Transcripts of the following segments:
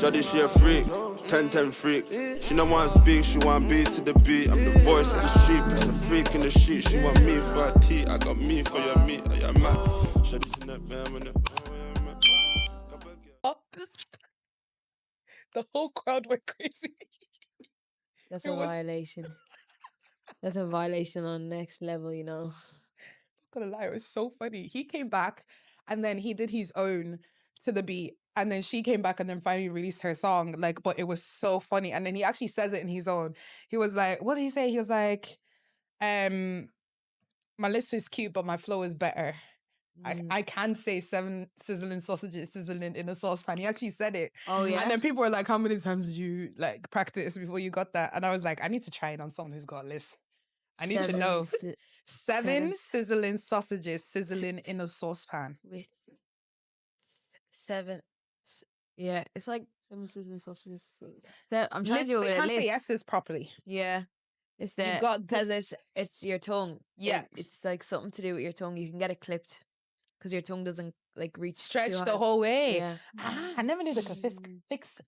Shawty, she a freak, 10-10 freak. She don't want to speak, she want beat to the beat. I'm the voice of the street, plus a freak in the sheet. She want me for her tea, I got me for your meat. I am mad. Shawty, in that man, when The whole crowd went crazy. That's It a was- violation. That's a violation on the next level, you know. Not gonna lie, it was so funny. He came back and then he did his own to the beat. And then she came back and then finally released her song. Like, but it was so funny. And then he actually says it in his own. He was like, what did he say? He was like, my list is cute, but my flow is better. I can say 7 sizzling sausages sizzling in a saucepan. He actually said it. Oh, yeah? And then people were like, how many times did you like practice before you got that? And I was like, I need to try it on someone who's got a list. I need to know. 7 sizzling sausages sizzling in a saucepan. With 7. Yeah, it's like 7 sizzling sausages. I'm trying to do it with a can't say list. S's properly. Yeah. It's You that got because it's your tongue. Yeah. It's like something to do with your tongue. You can get it clipped because your tongue doesn't like reach Stretch too the high. whole way. Yeah. I never knew they could fix.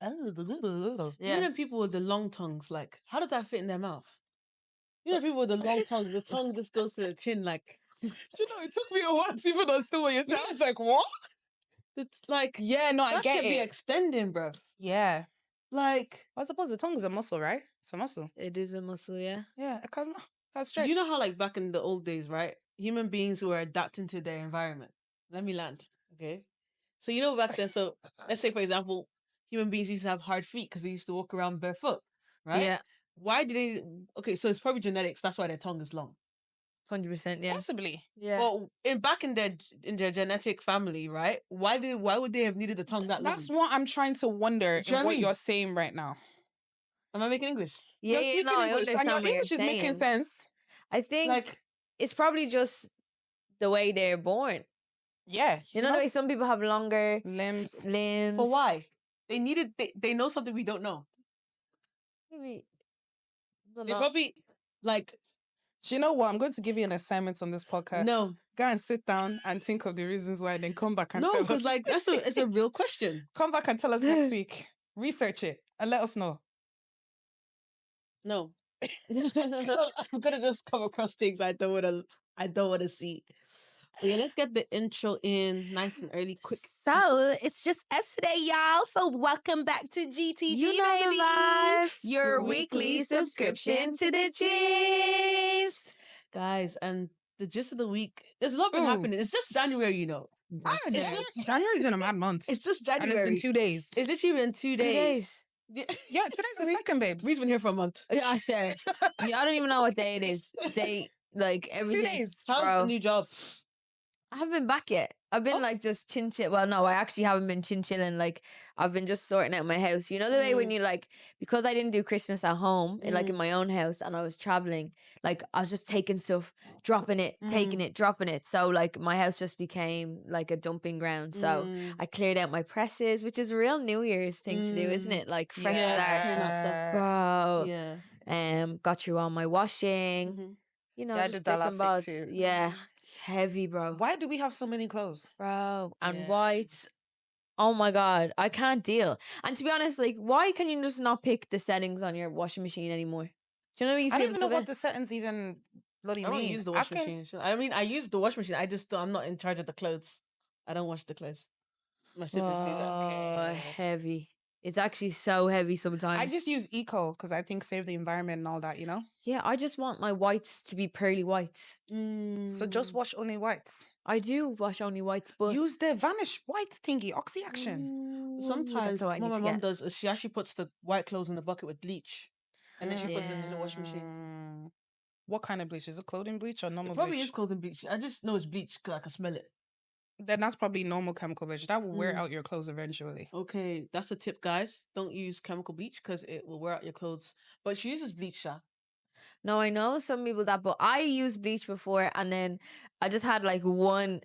You Yeah. know people with the long tongues, like, how does that fit in their mouth? You know people with the long tongues, the tongue just goes to the chin, like, Do you know, it took me a while to even understand what you're saying. I was like, what? it's like, Yeah, no, I that get should be it. extending, bro. Yeah. Like, I suppose the tongue is a muscle, right? It's a muscle. It is a muscle, yeah. Yeah, it can't stretch. do you know how, like, back in the old days, right? Human beings were adapting to their environment. Let me land, okay? So, you know, back then, so let's say, for example, human beings used to have hard feet because they used to walk around barefoot, right? Yeah. Why did they? Okay, so it's probably genetics. That's why their tongue is long. 100%, yeah. Possibly. Yeah. Well, back in their genetic family, right? Why would they have needed the tongue that long? That's what I'm trying to wonder Do you know in what I what mean? you're saying right now. Am I making English? Yeah, You're yeah, speaking no, I English, and understand your what you're English is making saying. sense. I think Like, it's probably just the way they're born. Yeah. You know the way that's some people have longer limbs. limbs. for why? They know something we don't know. Maybe. They probably like Do you know what? I'm going to give you an assignment on this podcast. no, Go and sit down and think of the reasons why, then come back and no, tell because us. like it's a real question. Come back and tell us next week. Research it and let us know. No, I'm gonna just come across things I don't want to see. But yeah, let's get the intro in nice and early, quick. So it's just us today, y'all. So welcome back to GTG, You know the baby. vibes. Your weekly subscription to the gist. Guys, and the gist of the week. There's a lot been happening. It's just January, you know. January's been a mad month. It's just and January. it's been 2 days. It's literally been 2 days. Yeah, today's the second, babes. We've been here for a month. Yeah, I said. Yeah, I don't even know what day it is. Day, like 2 everything. days. How's Bro. the new job? I haven't been back yet. I've been like just chin-chill. Well, no, I actually haven't been chin-chilling. Like I've been just sorting out my house. You know the way when you like, because I didn't do Christmas at home, in my own house, and I was traveling, like I was just taking stuff, dropping it, taking it, dropping it. So like my house just became like a dumping ground. So I cleared out my presses, which is a real New Year's thing to do, isn't it? Like fresh start. clearing out stuff. Bro. Yeah. Got through all my washing. You know, Yeah, I just did that bits and last bobs. week too. Yeah. Heavy, bro. Why do we have so many clothes? Bro. And Yeah. whites. Oh my God. I can't deal. And to be honest, like, why can you just not pick the settings on your washing machine anymore? Do you know what you I don't even know what the settings even bloody I don't mean. use the washing machine. I mean, I use the washing machine. I'm not in charge of the clothes. I don't wash the clothes. My siblings do that. Oh, heavy. It's actually so heavy sometimes. I just use eco because I think save the environment and all that, you know? Yeah, I just want my whites to be pearly whites. So just wash only whites. I do wash only whites, but Use the vanish white thingy, Oxy Action. Sometimes all I what need my to mom get. does is she actually puts the white clothes in the bucket with bleach. And then she puts it into the washing machine. What kind of bleach? Is it clothing bleach or normal It probably bleach? is clothing bleach. I just know it's bleach because I can smell it. Then that's probably normal chemical bleach. That will wear out your clothes eventually. Okay, that's a tip, guys. Don't use chemical bleach because it will wear out your clothes. But she uses bleach, Sha. No, I know some people that, but I used bleach before, and then I just had like one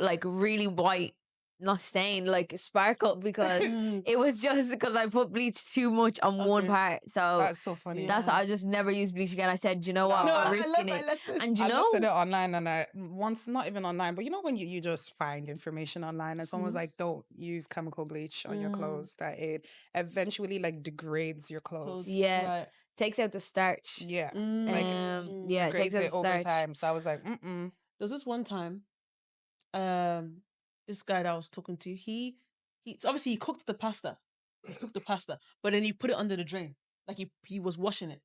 like really white not stain, like sparkled because Mm, it was just because I put bleach too much on one Okay. part. So That's so funny. Yeah. that's why I just never used bleach again. I said, you know what, No, I'm I risking that it. lesson. And you I looked at it know, online and I once, not even online, but you know when you just find information online and someone's Mhm. like, don't use chemical bleach on your Mm. clothes, that it eventually like degrades your clothes. Clothes, yeah, Right. takes out the starch. Yeah. Mm. It's like Yeah, it takes degrades out it the over starch. time. So I was like, mm-mm. There's this one time, this guy that I was talking to, he so obviously he cooked the pasta. He cooked the pasta, but then he put it under the drain. Like he was washing it.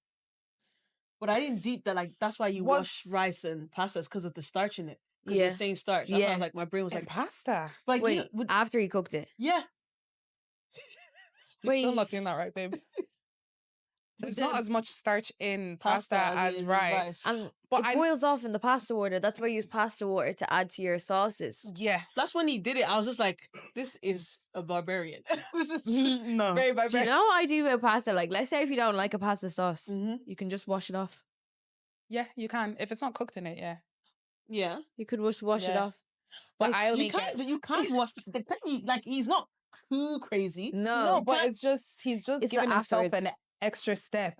But I didn't deep that like that's why you wash Was- rice and pastas because of the starch in it. Because you're Yeah. saying starch. That's why I Yeah. was like my brain was And like, pasta. like you know, Wait, after he cooked it. yeah. You're still Wait. not doing that right, babe. There's then- not as much starch in Pasta pasta as as in rice. rice. And But it I boils off in the pasta water. That's why you use pasta water to add to your sauces. yeah. That's when he did it. I was just like, this is a barbarian. This is No. very Do you barbarian. know what I do with pasta? Like, let's say if you don't like a pasta sauce, Mhm. you can just wash it off. Yeah, you can. If it's not cooked in it, yeah. Yeah. You could just wash it Yeah. off. But Like, I only you can't get you can't wash like he's not too crazy. No. no, but can't- it's just he's just It's the giving himself an afterwards. extra step.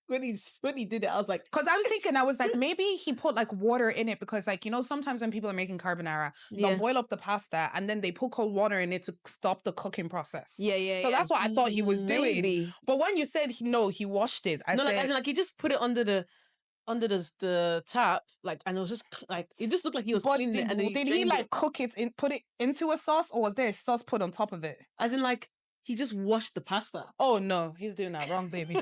When he did it, I was like, Because I was thinking, I was like, maybe he put like water in it because, like, you know, sometimes when people are making carbonara, Yeah. they'll boil up the pasta and then they put cold water in it to stop the cooking process. Yeah. So that's what I thought he was doing. Maybe. But when you said no, he washed it. I no, like said, as in, like he just put it under the tap, like, and it was just like it just looked like he was but cleaning it, and then did he drained like it. cook it in, put it into a sauce, or was there a sauce put on top of it? As in, like he just washed the pasta. Oh no, he's doing that wrong, baby.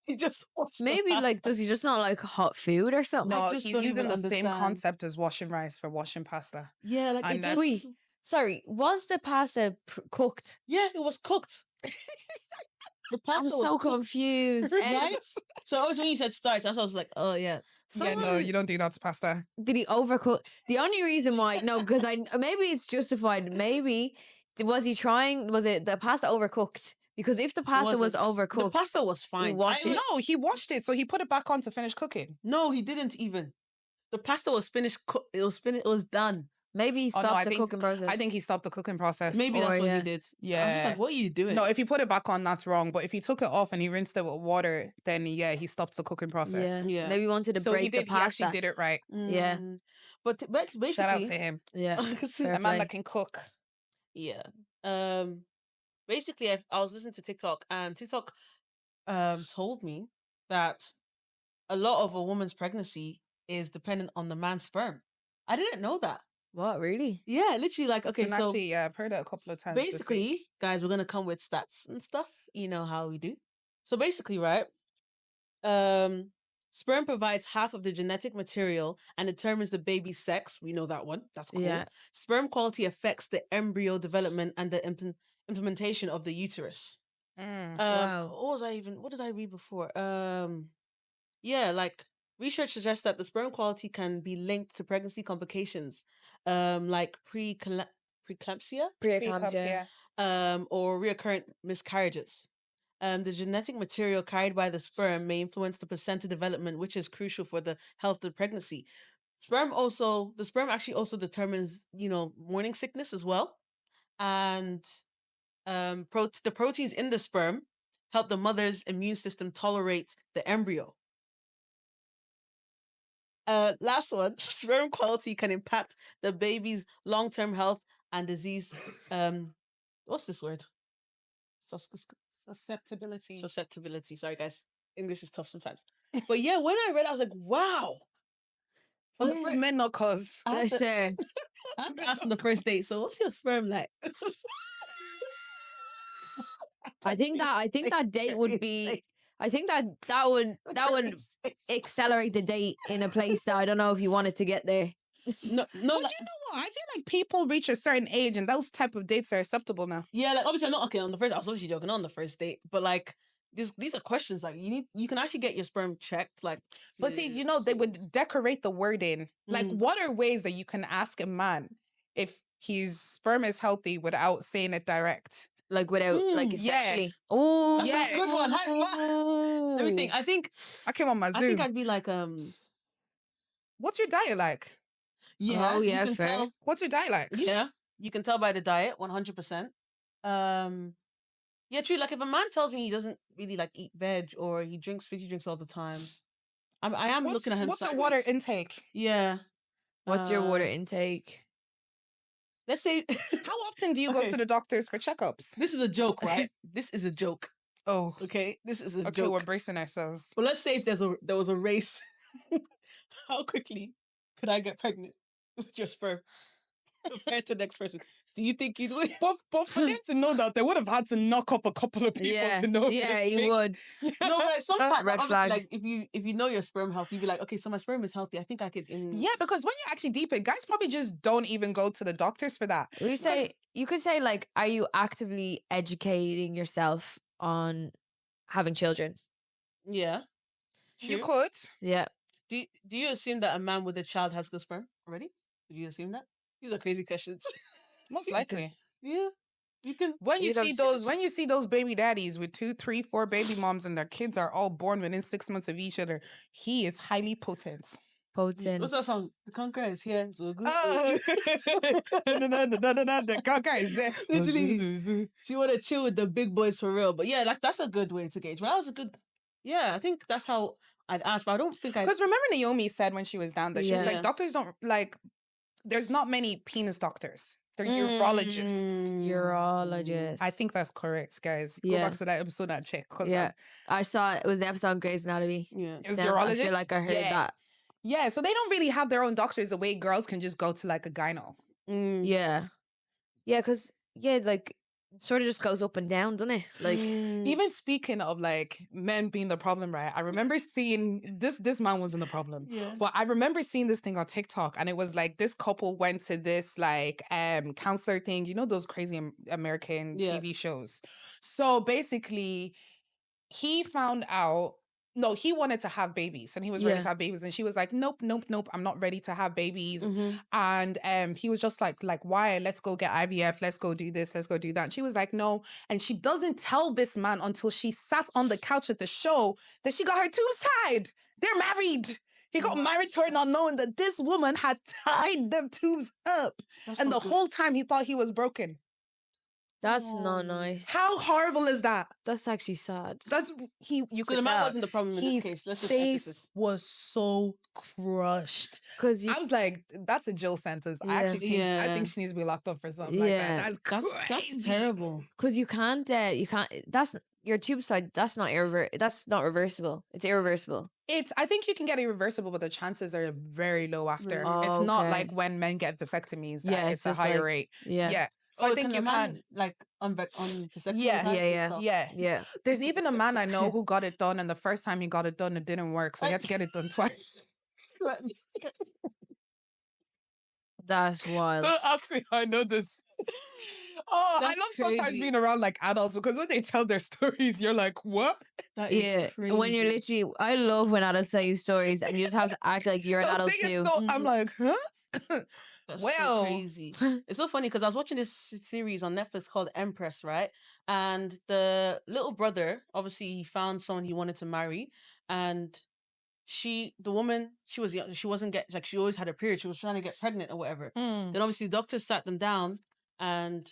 He just washed. Maybe the like pasta. does he just not like hot food or something? No, just he's don't using even the same understand. concept as washing rice for washing pasta. Yeah, like And it that's- just. Wait, sorry, was the pasta cooked? Yeah, it was cooked. The pasta I'm was so cooked, confused. right? So always when you said starch, that's what I was like, oh yeah. Yeah, no, Someone- you don't do that to pasta. Did he overcook? The only reason why, no, because maybe it's justified. Maybe was he trying? Was it the pasta overcooked? Because if the pasta was wasn't. overcooked, The pasta was fine. wash it. No, he washed it, so he put it back on to finish cooking. No, he didn't even. The pasta was finished. It was finished. It was done. Maybe he Oh, no, stopped I the think- cooking process. I think he stopped the cooking process. Maybe that's Or, what yeah. he did. I was just Yeah. like, what are you doing? No, if he put it back on, that's wrong. But if he took it off and he rinsed it with water, then yeah, he stopped the cooking process. Yeah. Yeah. Maybe he wanted to So break he did. the He pasta. actually did it right. Yeah. But basically, Shout out to him, Yeah. Fair a man play. that can cook. Yeah. Basically, I was listening to TikTok, and TikTok told me that a lot of a woman's pregnancy is dependent on the man's sperm. I didn't know that. What, really? Yeah, literally, like, It's okay, been so actually, yeah, I've heard it a couple of times. this week. basically, guys, we're gonna come with stats and stuff. You know how we do. So basically, right? Sperm provides half of the genetic material and determines the baby's sex. We know that one. That's cool. Yeah. Sperm quality affects the embryo development and the implementation of the uterus. Wow. What did I read before? Yeah, like research suggests that the sperm quality can be linked to pregnancy complications, like preeclampsia, Preeclampsia. or recurrent miscarriages. The genetic material carried by the sperm may influence the placenta development, which is crucial for the health of the pregnancy. The sperm actually also determines, morning sickness as well. And the proteins in the sperm help the mother's immune system tolerate the embryo. Last one, sperm quality can impact the baby's long-term health and disease. What's this word? Susceptibility. Susceptibility. Sorry, guys. English is tough sometimes. But yeah, when I read it, I was like, wow. On the What's fir- the menopause? I had to- Sure. I had to ask on the first date, so what's your sperm like? I think that date would be. I think that would accelerate the date in a place that I don't know if you wanted to get there. No, But you know what? I feel like people reach a certain age and those type of dates are acceptable now. yeah, like obviously I'm not okay on the first. I was obviously joking on the first date, but like these are questions like you can actually get your sperm checked. Like, But see, you know, they would decorate the wording. Like, what are ways that you can ask a man if his sperm is healthy without saying it direct? Like without like yeah. sexually. Oh, That's a good one. High five. Everything. I think on my Zoom. I think I'd be like What's your diet like? yeah. Oh, you yeah, can fair. tell- What's your diet like? Yeah. You can tell by the diet, 100%. Yeah, true. Like if a man tells me he doesn't really like eat veg or he drinks fizzy drinks all the time, I am looking at him. What's your water sideways. intake? Yeah. What's your water intake? Let's say. How often do you go Okay. to the doctors for checkups? This is a joke, right? This is a joke. Oh, Okay, this is a okay, joke. we're bracing ourselves. But let's say if there was a race, how quickly could I get pregnant with your sperm compared to the next person? Do you think you'd win? But for them to know that, they would have had to knock up a couple of people Yeah, to know. yeah, this you thing. would. No, but like sometimes, Red obviously, flag. like if you know your sperm health, you'd be like, okay, so my sperm is healthy. I think I could. Yeah, because when you actually deep it, guys probably just don't even go to the doctors for that. We say you could say like, are you actively educating yourself on having children? Yeah. You True. could. Yeah. Do you assume that a man with a child has good sperm already? Do you assume that? These are crazy questions. Most likely. Yeah. You can. When you You'd have see those, when you see those baby daddies with 2, 3, 4 baby moms and their kids are all born within 6 months of each other, he is highly potent. Potent. What's that song? The conqueror is here. So good. Oh, the cocker is there. Literally. She want to chill with the big boys for real. But yeah, like that's a good way to gauge. But that was a good. Yeah, I think that's how I'd ask. But I don't think I. Because remember Naomi said when she was down there, she was Yeah. like, doctors don't like. There's not many penis doctors. They're urologists. Urologist. I think that's correct, guys. Go Yeah. back to that episode and check. 'Cause Yeah. I saw it was the episode on Grey's Anatomy. Yeah. It was I urologist. feel like I heard Yeah. that. Yeah, so they don't really have their own doctors the way girls can just go to like a gyno. Yeah. Yeah, because, like, it sort of just goes up and down, doesn't it? Like, Even speaking of like men being the problem, right? I remember seeing this man wasn't the problem. Yeah. But I remember seeing this thing on TikTok and it was like this couple went to this like counselor thing, you know, those crazy American Yeah. TV shows. So basically he found out no, he wanted to have babies and he was ready Yeah. to have babies. And she was like, nope, I'm not ready to have babies. Mhm. And he was just like, why? Let's go get IVF. Let's go do this. Let's go do that. And she was like, no. And she doesn't tell this man until she sat on the couch at the show that she got her tubes tied. They're married. He got married to her not knowing that this woman had tied them tubes up. That's And not the good. whole time he thought he was broken. that's not nice. How horrible is that? That's actually sad. That's you So could the man tell. wasn't the problem in this His case. Let's just face emphasis. was so crushed. Because you. I was like, that's a jail sentence. I Yeah. actually think I Yeah. think she needs to be locked up for something like Yeah. that. That's crazy. That's terrible. Because you can't. That's your tube side. That's not reversible. It's irreversible. I think you can get irreversible, but the chances are very low after. Oh, It's not okay. like when men get vasectomies that Yeah, it's it's a just higher like- rate. Yeah. Yeah. So I think can you a man, can. like on vasectomy. Yeah, yeah. Yeah. Yeah. There's even a man I know who got it done, and the first time he got it done, it didn't work. So he had to get it done twice. That's wild. Don't ask me how I know this. Oh, I That's love sometimes crazy. being around like adults because when they tell their stories, you're like, what? That is Yeah. crazy. When you're literally, I love when adults tell you stories and you just have to act like you're an They'll adult say it too. so I'm like, huh? That's Well. so crazy. It's so funny because I was watching this series on Netflix called Empress, right? And the little brother, obviously, he found someone he wanted to marry, and the woman, she was young, she wasn't like she always had a period. She was trying to get pregnant or whatever. Mm. Then obviously, the doctor sat them down, and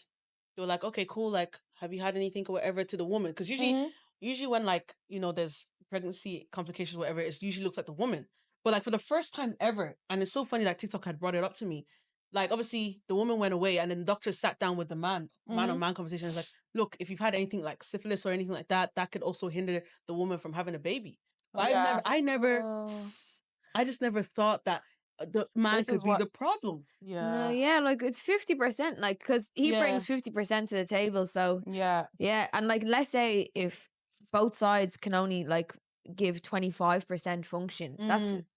they were like, "Okay, cool. Like, have you had anything or whatever?" To the woman, because usually when like there's pregnancy complications or whatever, it usually looks like the woman. But like for the first time ever, and it's so funny that TikTok had brought it up to me. Like obviously the woman went away, and then the doctor sat down with the man on man conversation. It's like, look, if you've had anything like syphilis or anything like that, that could also hinder the woman from having a baby. But Yeah. I just never thought that the man This could is be what- the problem. No, yeah, like it's 50%, like, because he Yeah. brings 50% to the table. So, Yeah. yeah. And like, let's say if both sides can only like give 25% function,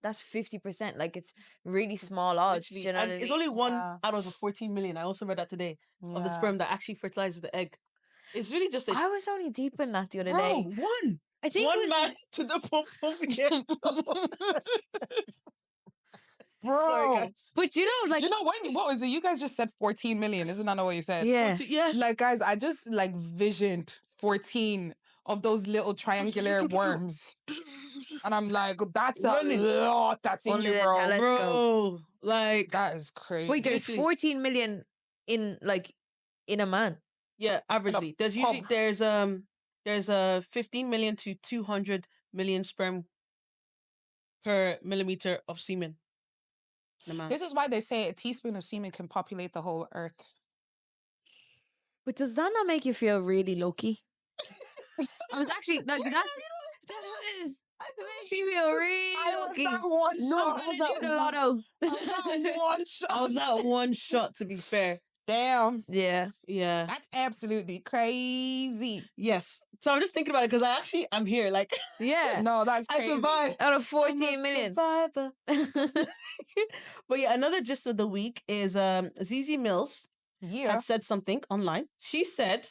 that's 50%. Like, it's really small odds. Do Literally. you know And what I it's mean? only one Yeah. out of the 14 million. I also read that today of the Yeah. sperm that actually fertilizes the egg. It's really just a I was only deep in that the other bro, day. one. I think One it was, man to the pump. Yeah. Bro. Sorry, guys. but you know, like, you know what was it? You guys just said 14 million. Isn't that not what you said? yeah. Yeah. Like, guys, I just like visioned 14 of those little triangular worms. And I'm like, that's Running. a lot that's in Only you, the bro. telescope. Bro, like That is crazy. Wait, there's Literally. 14 million in a man. Yeah, averagely. There's usually pub. there's 15 million to 200 million sperm per millimeter of semen in a man. This is why they say a teaspoon of semen can populate the whole earth. But does that not make you feel really lucky? I was actually like, that makes you feel really lucky. one No, I'm gonna do the lotto. one shot. I was that one shot, to be fair. Damn. Yeah. Yeah. That's absolutely crazy. Yes. So I'm just thinking about it because I'm here. Like, Yeah. No, that's I crazy. survived. Out of I'm 14 a million. survivor. But yeah, another gist of the week is ZZ Mills Yeah. had said something online. She said,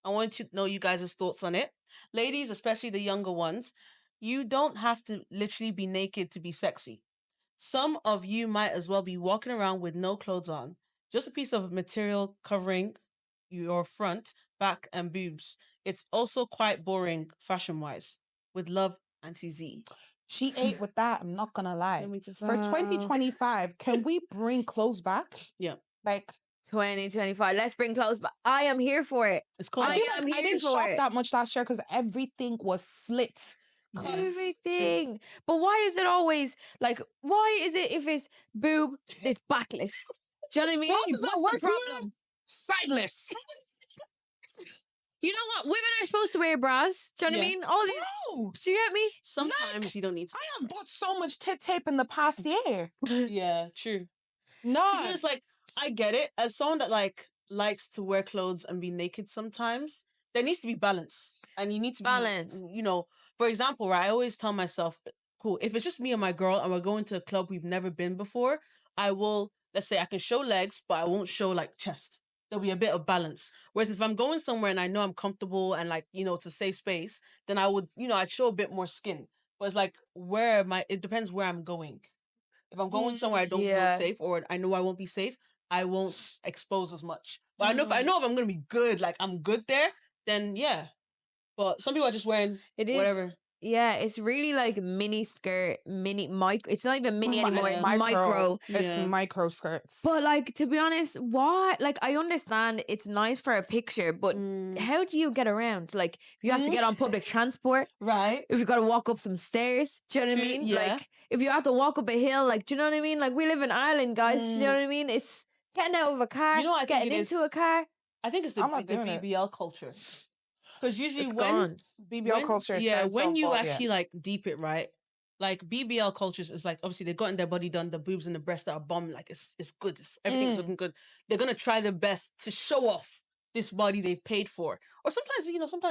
I want to know you guys' thoughts on it. Ladies, especially the younger ones, you don't have to literally be naked to be sexy. Some of you might as well be walking around with no clothes on, just a piece of material covering your front, back, and boobs. It's also quite boring fashion-wise. With love, Auntie Z. She ate with that. I'm not gonna lie. Let me just- For 2025, can we bring clothes back? Yeah. Like 2025. Let's bring clothes back. I am here for it. It's called. I am I here didn't for shop it. that much last year because everything was slit. Yes. Everything. But why is it always like, why is it if it's boob, it's backless? Do you know what I mean? How does that What's work, the man? problem? Sightless. You know what? Women are supposed to wear bras. Do you know what I Yeah. mean? All these. No. Do you get me? Sometimes you don't need to. I have bought so much tit tape in the past year. Yeah, true. No. To be honest, like, I get it. As someone that like likes to wear clothes and be naked sometimes, there needs to be balance. And you need to Balance. be, for example, right, I always tell myself, cool, if it's just me and my girl and we're going to a club we've never been before, I will, let's say I can show legs, but I won't show like chest. There'll be a bit of balance. Whereas if I'm going somewhere and I know I'm comfortable and like, it's a safe space, then I would, I'd show a bit more skin. But it's like, it depends where I'm going. If I'm going somewhere I don't feel Yeah. safe or I know I won't be safe, I won't expose as much. But I know if I'm gonna be good, like I'm good there, then yeah. But some people are just wearing whatever. Yeah, it's really like mini skirt, micro. It's not even mini anymore. It's micro. It's Yeah. micro skirts. But like, to be honest, why? Like, I understand it's nice for a picture, but how do you get around? Like, you have to get on public transport. Right. If you got to walk up some stairs, do you know what I True, mean? yeah. Like, if you have to walk up a hill, like, do you know what I mean? Like, we live in Ireland, guys. Do you know what I mean? It's getting out of a car, You know what I think getting it into is? a car. I think it's the I'm not doing it. BBL culture. Because usually It's when gone. BBL culture starts when on you fall, actually like deep it right, like BBL cultures is like obviously they've gotten their body done, the boobs and the breasts are bomb, like it's good, everything's looking good. They're gonna try their best to show off this body they've paid for. Or sometimes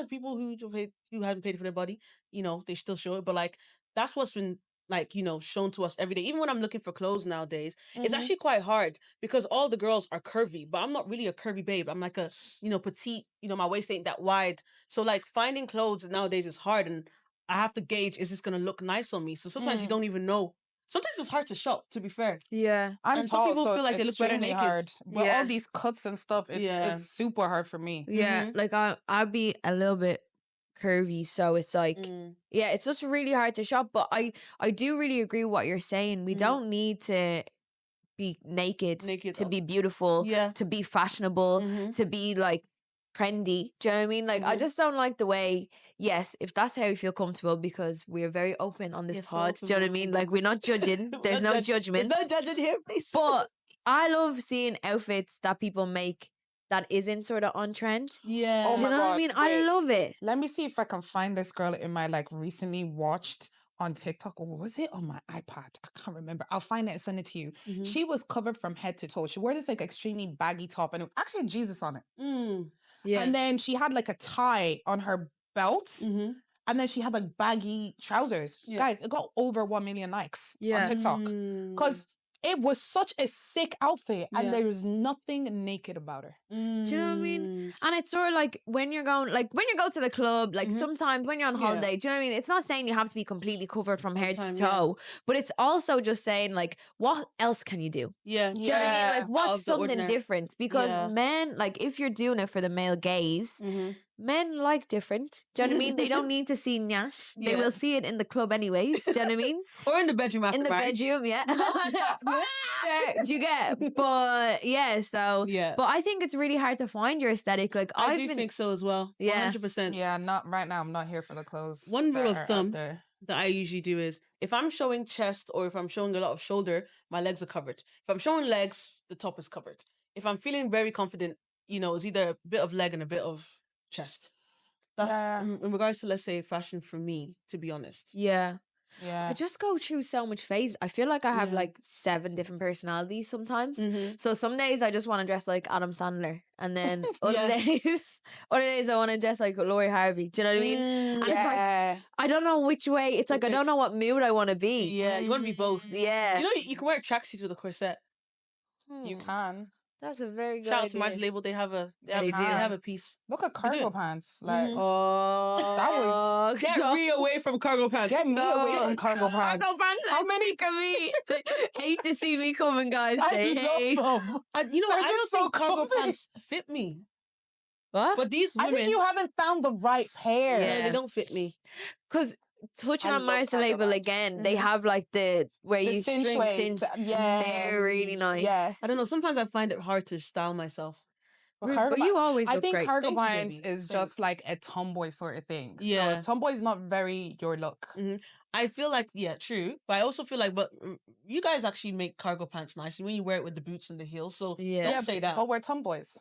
people who haven't paid for their body, they still show it. But like that's what's been like shown to us every day. Even when I'm looking for clothes nowadays, it's actually quite hard because all the girls are curvy, but I'm not really a curvy babe. I'm like a petite. My waist ain't that wide, so like finding clothes nowadays is hard, and I have to gauge, is this gonna look nice on me? So sometimes you don't even know. Sometimes it's hard to shop, to be fair. Yeah. I'm And some tall, people so feel like they look better extremely naked. hard. With Yeah. all these cuts and stuff, it's super hard for me. Yeah. Like, I'd be a little bit curvy, so it's like, yeah, it's just really hard to shop. But I do really agree with what you're saying. We don't need to be naked to be beautiful, to be fashionable, to be like trendy. Do you know what I mean? Like, I just don't like the way, yes, if that's how you feel comfortable, because we're very open on this pod. Do you know what I mean? Like, we're not judging. There's no judgment. There's no judging here, please. But I love seeing outfits that people make that isn't sort of on trend. Yeah. Oh Do my you know what I God, mean? I wait. love it. Let me see if I can find this girl in my like recently watched on TikTok, or was it on my iPad? I can't remember. I'll find it and send it to you. She was covered from head to toe. She wore this like extremely baggy top and it actually had Jesus on it. Yeah. And then she had like a tie on her belt. And then she had like baggy trousers. Guys, it got over 1 million likes on TikTok. Because it was such a sick outfit and there was nothing naked about her. Do you know what I mean? And it's sort of like when you're going, like when you go to the club, like sometimes when you're on holiday, do you know what I mean? It's not saying you have to be completely covered from head to toe, but it's also just saying like, what else can you do? Yeah. Do you know what I mean? Like, what's something ordinary. different? Because men, like if you're doing it for the male gaze, men like different. Do you know what I mean? They don't need to see nyash. They will see it in the club anyways. Do you know what I mean? Or in the bedroom after In the marriage. bedroom, yeah. Do you get? But yeah, so Yeah. But I think it's really hard to find your aesthetic. Like I I've do been, think so as well. Yeah. 100%. Yeah, not right now. I'm not here for the clothes One that rule of are out thumb there. that I usually do is if I'm showing chest or if I'm showing a lot of shoulder, my legs are covered. If I'm showing legs, the top is covered. If I'm feeling very confident, it's either a bit of leg and a bit of chest. That's Yeah. in regards to, let's say, fashion for me, to be honest. yeah. Yeah. I just go through so much phase. I feel like I have Yeah. like 7 different personalities sometimes. Mhm. So some days I just want to dress like Adam Sandler, and then other Yeah. days, I want to dress like Lori Harvey. Do you know what I mean? And it's like Yeah. I don't know which way. It's like I don't know what mood I want to be. Yeah, you want to be both. Yeah. You can wear tracksuits with a corset. You Hmm, can. That's a very good Shout out to idea. Mars Label. They have They do. they have a piece. Look at They do. cargo pants. Like, Mhm. Oh, That was- Get Ree away from cargo pants. get me away No. from cargo pants. How many of me? Hate to see me coming, guys. They hate. love them. I They're don't just so think cargo comfy. pants fit me. What? But these I women, think you haven't found the right pair. no, Yeah. they don't fit me. Because touching I on love Mars cargo Label pants. again, they Mhm. have like the where The you cinch string waist. cinch. Yeah. They're really nice. Yeah. I don't know. Sometimes I find it hard to style myself. But But cargo you pants- always I look think great. cargo Thank you, pants baby. is Thanks. just like a tomboy sort of thing. So Yeah. if tomboy is not very your look. I feel like, yeah, true. But I also feel like, but you guys actually make cargo pants nice when you wear it with the boots and the heels. So Yeah. don't say that. But we're tomboys.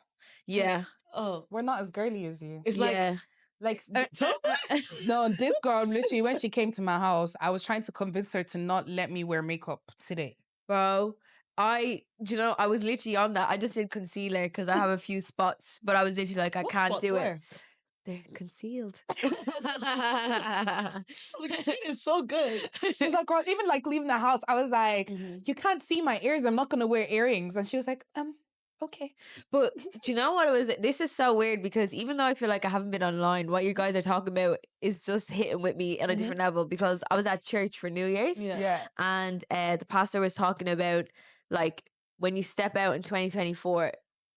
Yeah. Oh, We're not as girly as you. it's like, Yeah. Like tomboys? no, this girl literally when she came to my house, I was trying to convince her to not let me wear makeup today. Bro, I was literally on that. I just did concealer because I have a few spots, but I was literally like, I What can't spots do where? it. They're concealed. Like, skin is so good. She was like, girl, even like leaving the house, I was like, Mhm. you can't see my ears. I'm not gonna wear earrings. And she was like, okay. But do you know what it was? This is so weird because even though I feel like I haven't been online, what you guys are talking about is just hitting with me on a different level because I was at church for New Year's Yeah. and the pastor was talking about like when you step out in 2024,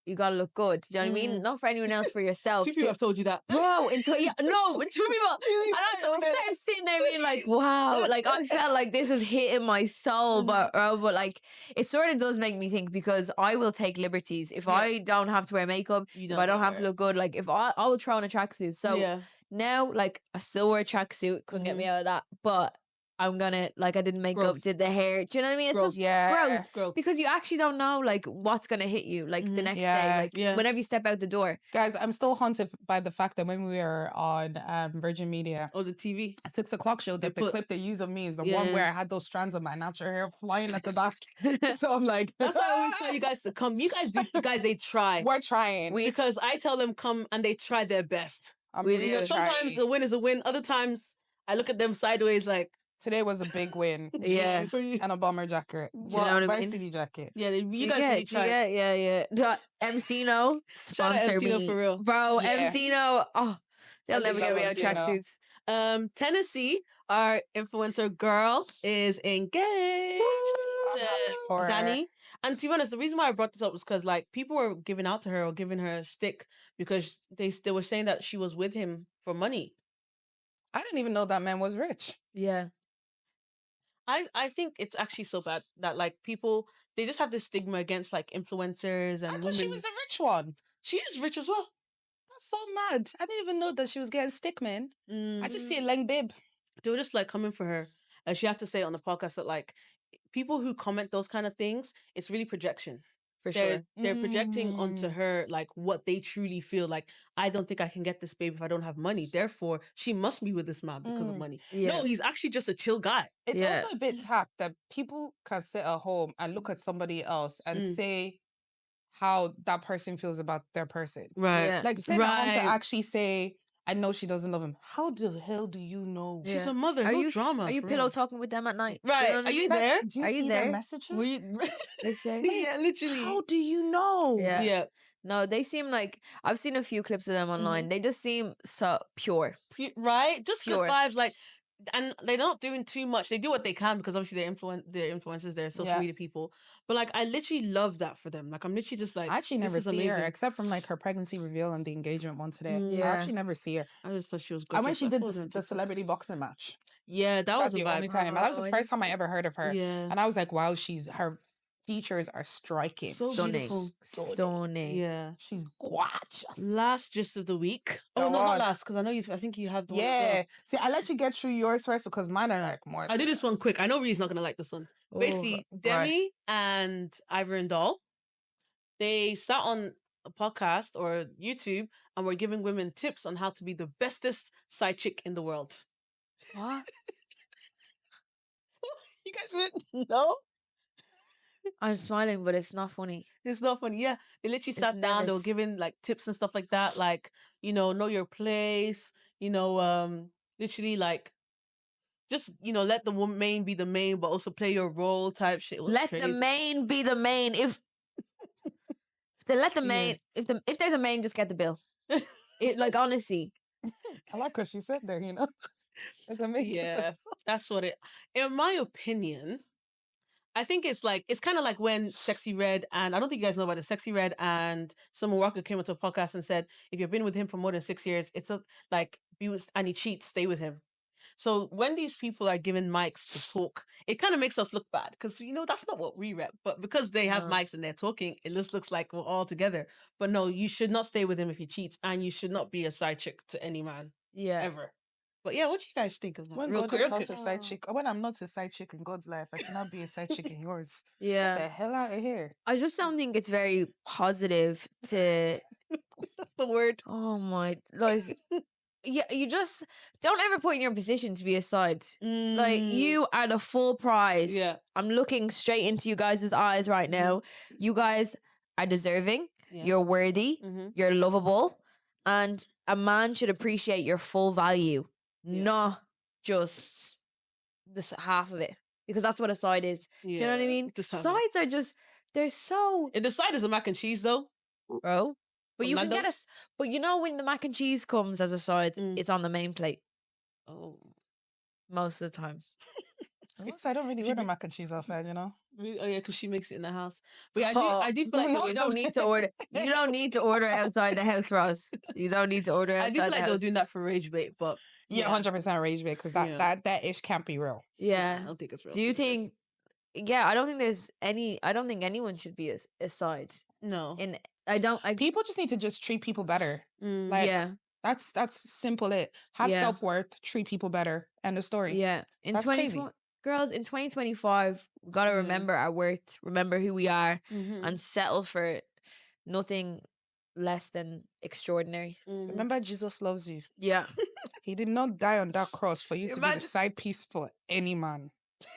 you gotta look good. Do you know what I mean? Not for anyone else, for yourself. Two people have told you that. Bro, two people. And I started sitting there being like, wow, like I felt like this was hitting my soul, but like it sort of does make me think because I will take liberties if I don't have to wear makeup, You if don't I don't wear have to look good, like if I will throw on a tracksuit. So yeah. now, like I still wear a tracksuit, couldn't get me out of that, but I'm gonna like I did makeup, Growth. did the hair. Do you know what I mean? It's Growth. just Yeah. growth. Growth. Because you actually don't know like what's gonna hit you like the next day, Yeah. like Yeah. whenever you step out the door. Guys, I'm still haunted by the fact that when we were on Virgin Media, Or the TV. 6 o'clock show, that They the put- clip they used of me is the Yeah. one where I had those strands of my natural hair flying at the back. So I'm like, That's why I always tell you guys to come. You guys, they try. we're trying. Because I tell them come and they try their best. I'm We really do. Sometimes trying. a win is a win. Other times I look at them sideways like, Today was a big win. Yeah. Jeans and a bomber jacket. you know what I mean? Varsity jacket. yeah, you Do guys really try. Yeah. MC No Shout out sponsor MC No me, for real. bro. Yes. MC No, oh, they'll I never love get me out MC No. tracksuits. Tennessee, our influencer girl, is engaged to For Danny. And to be honest, the reason why I brought this up was because like people were giving out to her or giving her a stick because they were saying that she was with him for money. I didn't even know that man was rich. Yeah, I think it's actually so bad that like people they just have this stigma against like influencers and I thought women. she was the rich one. She is rich as well. That's so mad. I didn't even know that she was getting stick, man. I just see a leng bib. They were just like coming for her. And she had to say on the podcast that like people who comment those kind of things, it's really projection. for They're sure. they're projecting onto Mm. her like what they truly feel like. I don't think I can get this babe if I don't have money. Therefore, she must be with this man because of Mm. money. Yeah. No, he's actually just a chill guy. It's Yeah. also a bit tact that people can sit at home and look at somebody else and Mm. say how that person feels about their person. Right. Yeah. Like sitting at home to Right. actually say, I know she doesn't love him. How the hell do you know? Yeah. She's a mother. Are no you drama. Are you for pillow real. talking with them at night? Do Right. know what I Are you mean? there? Do you Are you see there? their messages? Were you... They say. yeah, literally. How do you know? Yeah. Yeah. No, they seem like I've seen a few clips of them online. They just seem so pure. Right? Just Pure. good vibes. Like, and they're not doing too much. They do what they can because obviously they're influencers, they're social Yeah. media people. But like, I literally love that for them. Like, I'm literally just like, I actually this never is see her amazing. except from like her pregnancy reveal and the engagement one today. Mm. I Yeah. actually never see her. I just thought she was good. And when she did the celebrity boxing match, yeah, that that's was a the only vibe. time. And that was Oh, the I first didn't time I see- ever heard of her. Yeah. And I was like, wow, her features are striking. So Stunning. beautiful. Stunning. Yeah. She's gorgeous. Last gist of the week. Oh Go no, not on. last, because I know you. I think you have the one as Yeah. well. See, I let you get through yours first because mine are like more. I did this one serious. quick. I know Ree's not gonna like this one. Oh, Basically, Demi and Ivor and Doll, they sat on a podcast or YouTube and were giving women tips on how to be the bestest side chick in the world. what? You guys didn't know? I'm smiling, but it's not funny. It's not funny. Yeah, they literally It's sat down. They were nervous. giving like tips and stuff like that. Like, know your place. Literally like just let the main be the main, but also play your role type shit. It was Let crazy. the main be the main. If they let the Yeah. main, if there's a main, just get the bill. Like honestly, I like what she said there. It's amazing. Yeah, that's what it. In my opinion, I think it's kind of like when Sexy Red and I don't think you guys know about it. Sexy Red and Summer Walker came onto a podcast and said, if you've been with him for more than 6 years, it's be with and he cheats, stay with him. So when these people are given mics to talk, it kind of makes us look bad because that's not what we rep. But because they have No. mics and they're talking, it just looks like we're all together. But no, you should not stay with him if he cheats, and you should not be a side chick to any man yeah. ever. But yeah, what do you guys think of that? When Real God quick, is real not quick. a side chick, when I'm not a side chick in God's life, I cannot be a side chick in yours. Get the Yeah. hell out of here. I just don't think it's very positive to. That's the word. Oh my, like, yeah, you just don't ever put in your position to be a side. Like, you are the full price. Yeah. I'm looking straight into you guys' eyes right now. You guys are deserving. Yeah. You're worthy. Mhm. You're lovable. And a man should appreciate your full value, Yeah. not just this half of it. Because that's what a side is. Do you know what I mean? Just have it. Sides are just, they're so, And the side is a mac and cheese though. bro. But From you can get Nando's? but when the mac and cheese comes as a side, Mm. it's on the main plate Oh. most of the time. I don't really order mac and cheese outside, Really? Oh yeah, because she makes it in the house. But yeah, I do feel like No, You don't need to order. You don't need to order outside the house, Ross. You don't need to order I outside do feel the like they were house. doing that for rage bait, but Yeah, 100% rage bait because that ish can't be real. I Yeah. don't think it's real. Do you to be honest. think? Yeah, I don't think there's any. I don't think anyone should be a side. No. And I don't. People just need to just treat people better. Like Yeah. that's simple. It have Yeah. self-worth, treat people better. End of story. Yeah. In That's crazy. girls, in 2025, we gotta Yeah. remember our worth, remember who we are, Mhm. and settle for nothing less than extraordinary. Mhm. Remember, Jesus loves you. Yeah. He did not die on that cross for you to be the Imagine- side piece for any man.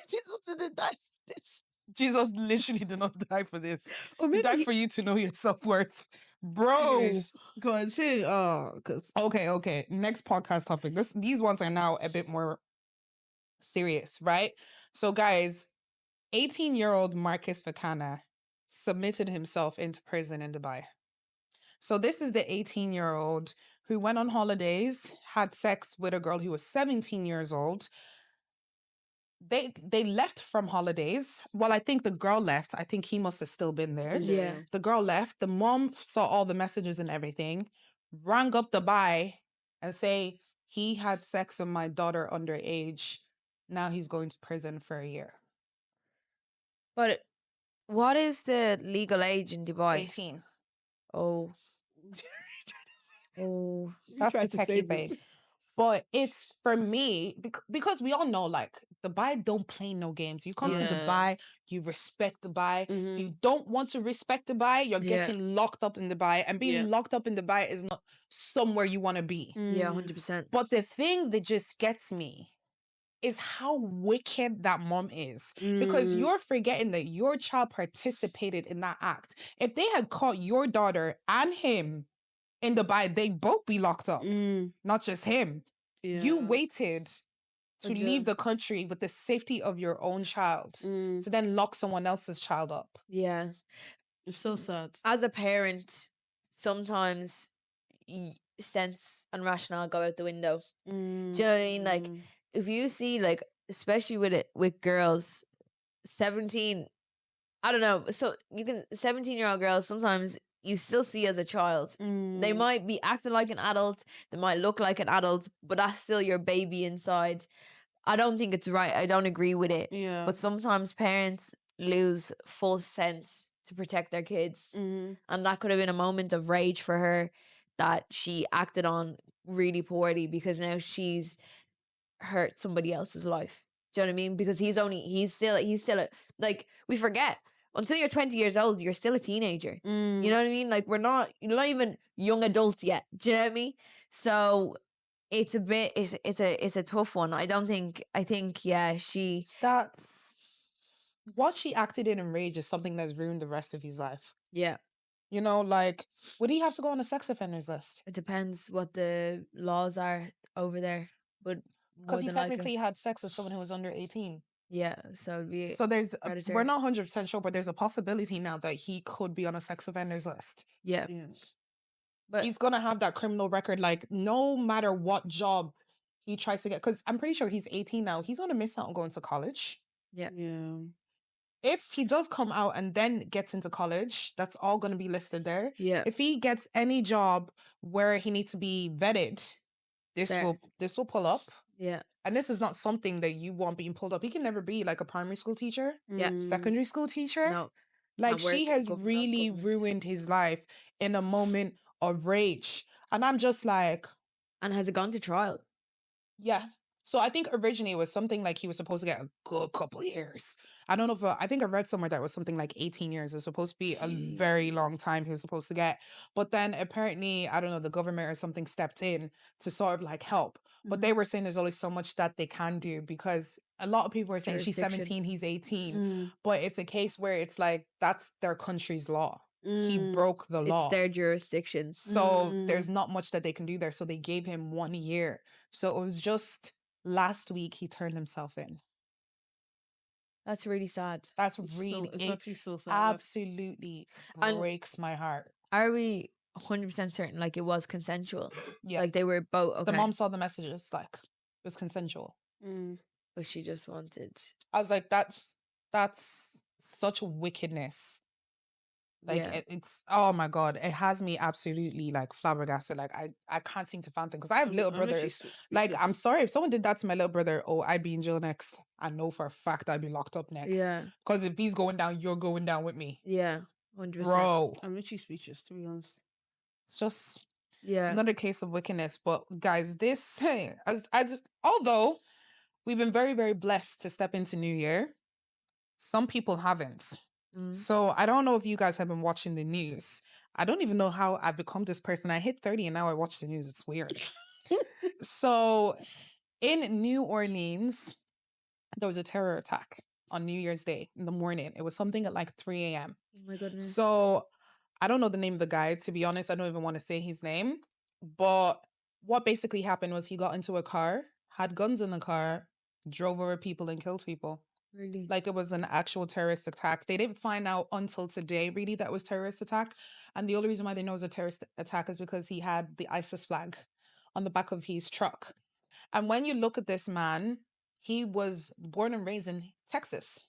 Jesus didn't die for this. Jesus literally did not die for this. Or He maybe died for you to know your self-worth. Bro. Anyways, go on, say because Okay. Next podcast topic. These ones are now a bit more serious, right? So, guys, 18-year-old Marcus Fakana submitted himself into prison in Dubai. So, this is the 18-year-old who went on holidays, had sex with a girl who was 17 years old. They left from holidays. Well, I think the girl left. I think he must have still been there. Yeah. The girl left. The mom saw all the messages and everything, rang up Dubai and say he had sex with my daughter underage. Now he's going to prison for a year. But what is the legal age in Dubai? 18. Oh. Oh. That's the techie thing. But it's for me because we all know like Dubai don't play no games. You come to Yeah. Dubai, you respect Dubai. If Mhm. you don't want to respect Dubai, you're Yeah. getting locked up in Dubai. And being Yeah. locked up in Dubai is not somewhere you want to be. Yeah, 100%. But the thing that just gets me is how wicked that mom is. Because you're forgetting that your child participated in that act. If they had caught your daughter and him in Dubai, they'd both be locked up. Not just him. You waited to leave the country with the safety of your own child to then lock someone else's child up. Yeah. It's so sad. As a parent, sometimes sense and rationale go out the window. Do you know what I mean? Like, if you see, like, especially with girls, 17, I don't know. So you can 17-year-old girls sometimes you still see as a child. They might be acting like an adult, they might look like an adult, but that's still your baby inside. I don't think it's right. I don't agree with it. Yeah. But sometimes parents lose full sense to protect their kids. Mm-hmm. And that could have been a moment of rage for her that she acted on really poorly, because now she's hurt somebody else's life. Do you know what I mean? Because he's still like, we forget, until you're 20 years old, you're still a teenager. Mm. You know what I mean? Like, you're not even young adults yet. Do you know what I mean? So it's a tough one. I think, yeah, That's what she acted in Rage is something that's ruined the rest of his life. yeah. You know, like, would he have to go on a sex offenders list? It depends what the laws are over there, but more Because he than likely, technically had sex with someone who was under 18. yeah. So it'd be So we're predator. not 100% sure, but there's a possibility now that he could be on a sex offenders list. Yeah. Yeah. But He's gonna have that criminal record, like, no matter what job he tries to get. Because I'm pretty sure he's 18 now. He's gonna miss out on going to college. yeah. Yeah. If he does come out and then gets into college, that's all gonna be listed there. Yeah. If he gets any job where he needs to be vetted, Fair. this will pull up. Yeah. And this is not something that you want being pulled up. He can never be like a primary school teacher, Yeah. Mm. secondary school teacher. No. Like, Can't work, she has go from really government. ruined his life in a moment of rage. And I'm just like, And has it gone to trial? yeah. So I think originally it was something like he was supposed to get a good couple years. I don't know if I think I read somewhere that it was something like 18 years. It was supposed to be a very long time he was supposed to get. But then apparently, I don't know, the government or something stepped in to sort of like help. But they were saying there's only so much that they can do, because a lot of people are saying she's Jurisdiction. 17, he's 18. Mm. But it's a case where it's like, that's their country's law. He Mm. broke the law. It's their jurisdiction. So Mm. there's not much that they can do there. So they gave him 1 year. So it was just last week he turned himself in. That's really sad. That's It's really, it's it actually so sad. Like, absolutely And- breaks my heart. Are we 100% certain like it was consensual? Yeah. Like they were both okay. The mom saw the messages, like, it was consensual. mm. but she just wanted. I was like, that's such wickedness. Like, Yeah. it's, oh my God, it has me absolutely like flabbergasted. Like, I can't seem to fathom, because I have little I'm actually brothers. Like, I'm speechless. sorry if someone did that to my little brother. Oh, I'd be in jail next. I know for a fact I'd be locked up next. Yeah. Because if he's going down, you're going down with me, Yeah. 100%. bro. I'm literally speechless, to be honest. It's just Yeah. another case of wickedness. But guys, this although we've been very, very blessed to step into New Year, some people haven't. Mm. So I don't know if you guys have been watching the news. I don't even know how I've become this person. I hit 30 and now I watch the news. It's weird. So in New Orleans, there was a terror attack on New Year's Day in the morning. It was something at like 3 a.m. Oh my goodness. So I don't know the name of the guy, to be honest. I don't even want to say his name. But what basically happened was he got into a car, had guns in the car, drove over people and killed people. Really? Like, it was an actual terrorist attack. They didn't find out until today, really, that it was terrorist attack. And the only reason why they know it was a terrorist attack is because he had the ISIS flag on the back of his truck. And when you look at this man, he was born and raised in Texas.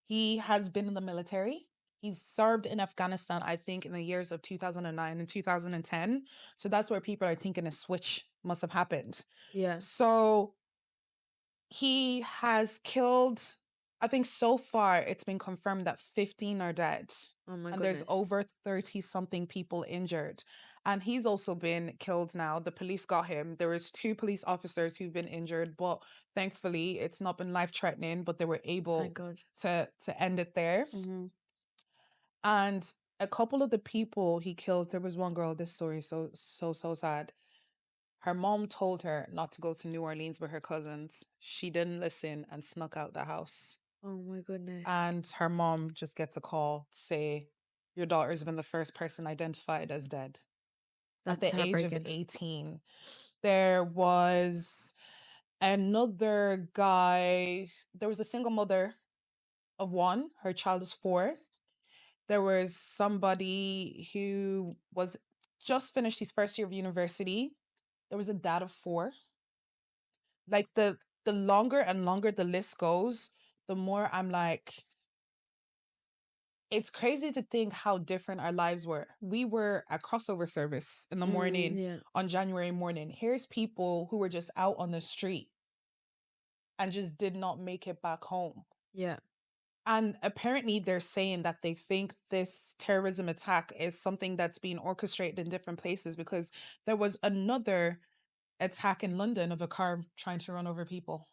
He has been in the military. He's served in Afghanistan, I think, in the years of 2009 and 2010. So that's where people are thinking a switch must have happened. Yeah. So he has killed, I think so far it's been confirmed that 15 are dead. Oh my And goodness. there's over 30 something people injured. And he's also been killed now. The police got him. There was 2 police officers who've been injured, but thankfully it's not been life-threatening, but they were able Thank God. to end it there. Mm-hmm. And a couple of the people he killed, there was one girl, this story is so sad. Her mom told her not to go to New Orleans with her cousins. She didn't listen and snuck out the house. Oh my goodness. And her mom just gets a call to say, your daughter's been the first person identified as dead. At That's the age of heartbreaking. 18. There was another guy. There was a single mother of 1. Her child is 4. There was somebody who was just finished his first year of university. There was a dad of 4. Like, the longer and longer the list goes, the more I'm like, it's crazy to think how different our lives were. We were at crossover service in the morning Yeah. on January morning. Here's people who were just out on the street and just did not make it back home. Yeah. And apparently, they're saying that they think this terrorism attack is something that's being orchestrated in different places because there was another attack in London of a car trying to run over people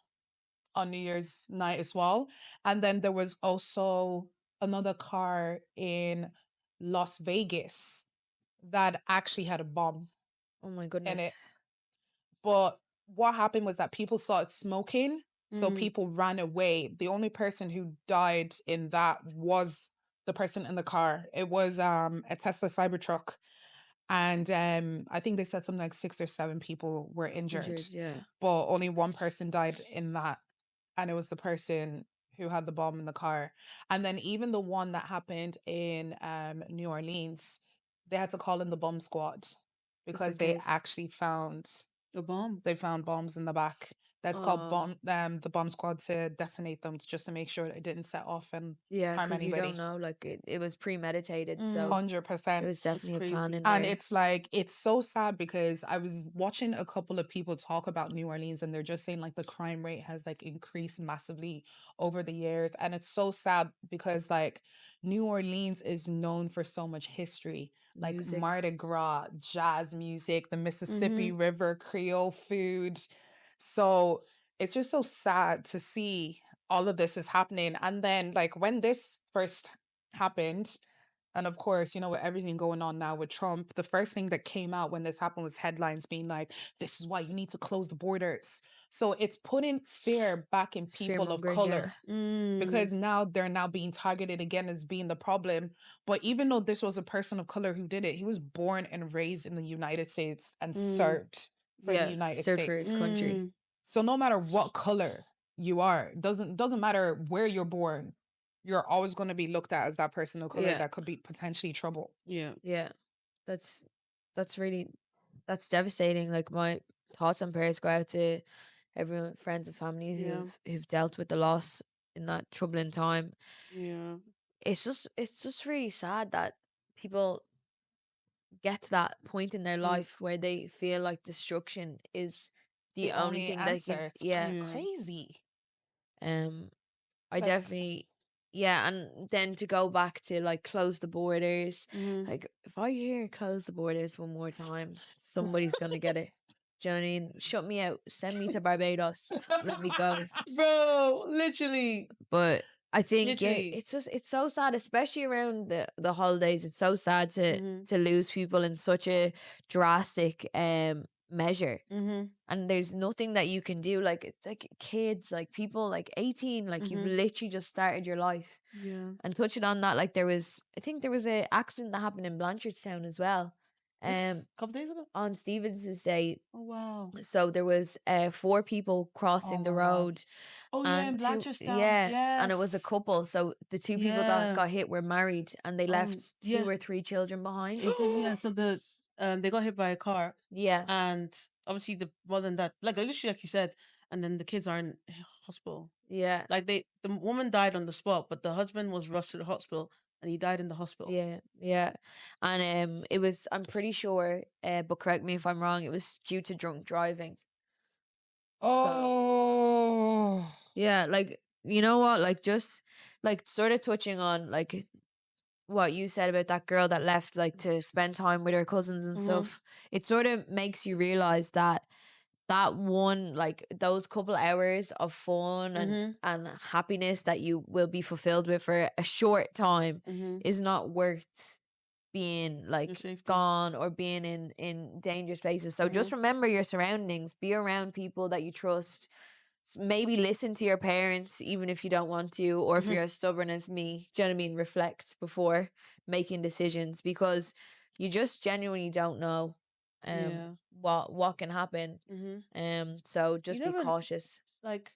on New Year's night as well. And then there was also another car in Las Vegas that actually had a bomb Oh my in goodness. it. But what happened was that people started smoking, so people ran away. The only person who died in that was the person in the car. It was a Tesla Cybertruck, and I think they said something like 6 or 7 people were injured, Injured, yeah. but only one person died in that, and it was the person who had the bomb in the car. And then even the one that happened in New Orleans, they had to call in the bomb squad Just because in they case. actually found A bomb. they found bombs in the back. That's called Uh, the bomb squad to detonate them just to make sure it didn't set off and Yeah, harm because you don't anybody. know. Like it was premeditated, so 100%. there was definitely a plan crazy. in And there. it's like, it's so sad because I was watching a couple of people talk about New Orleans and they're just saying like the crime rate has like increased massively over the years. And it's so sad because like New Orleans is known for so much history, like Music. Mardi Gras, jazz music, the Mississippi River, Creole food. So it's just so sad to see all of this is happening. And then like when this first happened, and of course, you know, with everything going on now with Trump, the first thing that came out when this happened was headlines being like, this is why you need to close the borders. So it's putting fear back in Fear people of mongering, yeah. color because now they're now being targeted again as being the problem. But even though this was a person of color who did it, he was born and raised in the United States and served for the Yeah, United served for States. his country. So no matter what color you are, doesn't matter where you're born, you're always going to be looked at as that person of color Yeah. that could be potentially trouble. Yeah. Yeah, that's really devastating. Like my thoughts and prayers go out to everyone, friends and family Yeah. who've dealt with the loss in that troubling time. Yeah. It's just really sad that people get to that point in their life where they feel like destruction is the only thing they can. It's Yeah. crazy. I Like- definitely, yeah, and then to go back to like close the borders, like if I hear close the borders one more time, somebody's gonna get it. Do you know what I mean? Shut me out, send me to Barbados, let me go. Bro, literally. But I think yeah, Literally. it's so sad, especially around the holidays. It's so sad to lose people in such a drastic measure. And there's nothing that you can do. Like kids, like people like 18, like you've literally just started your life. Yeah. And touching on that, like I think there was a accident that happened in Blanchardstown as well. Couple days ago. On Stevens's Day. Oh wow. So there was 4 people crossing the my God. road. Oh yeah, in And Blanchardstown. and it was a Yes. couple. So the 2 people that got hit were married, and they left 2 yeah. or 3 children behind. Yeah. So they got hit by a car, Yeah, and obviously the mother and that, like literally like you said, and then the kids are in hospital. yeah, Like the woman died on the spot, but the husband was rushed to the hospital and he died in the hospital. yeah. And it was, I'm pretty sure, but correct me if I'm wrong, it was due to drunk driving. Oh. Yeah, like you know what, like just like sort of touching on like what you said about that girl that left like to spend time with her cousins and stuff. It sort of makes you realize that one, like those couple hours of fun and happiness that you will be fulfilled with for a short time is not worth being like safety. gone or being in dangerous places. So just remember your surroundings, be around people that you trust. Maybe listen to your parents even if you don't want to, or if you're as stubborn as me, do you know what I mean? Reflect before making decisions, because you just genuinely don't know what can happen. So just be never- cautious. Like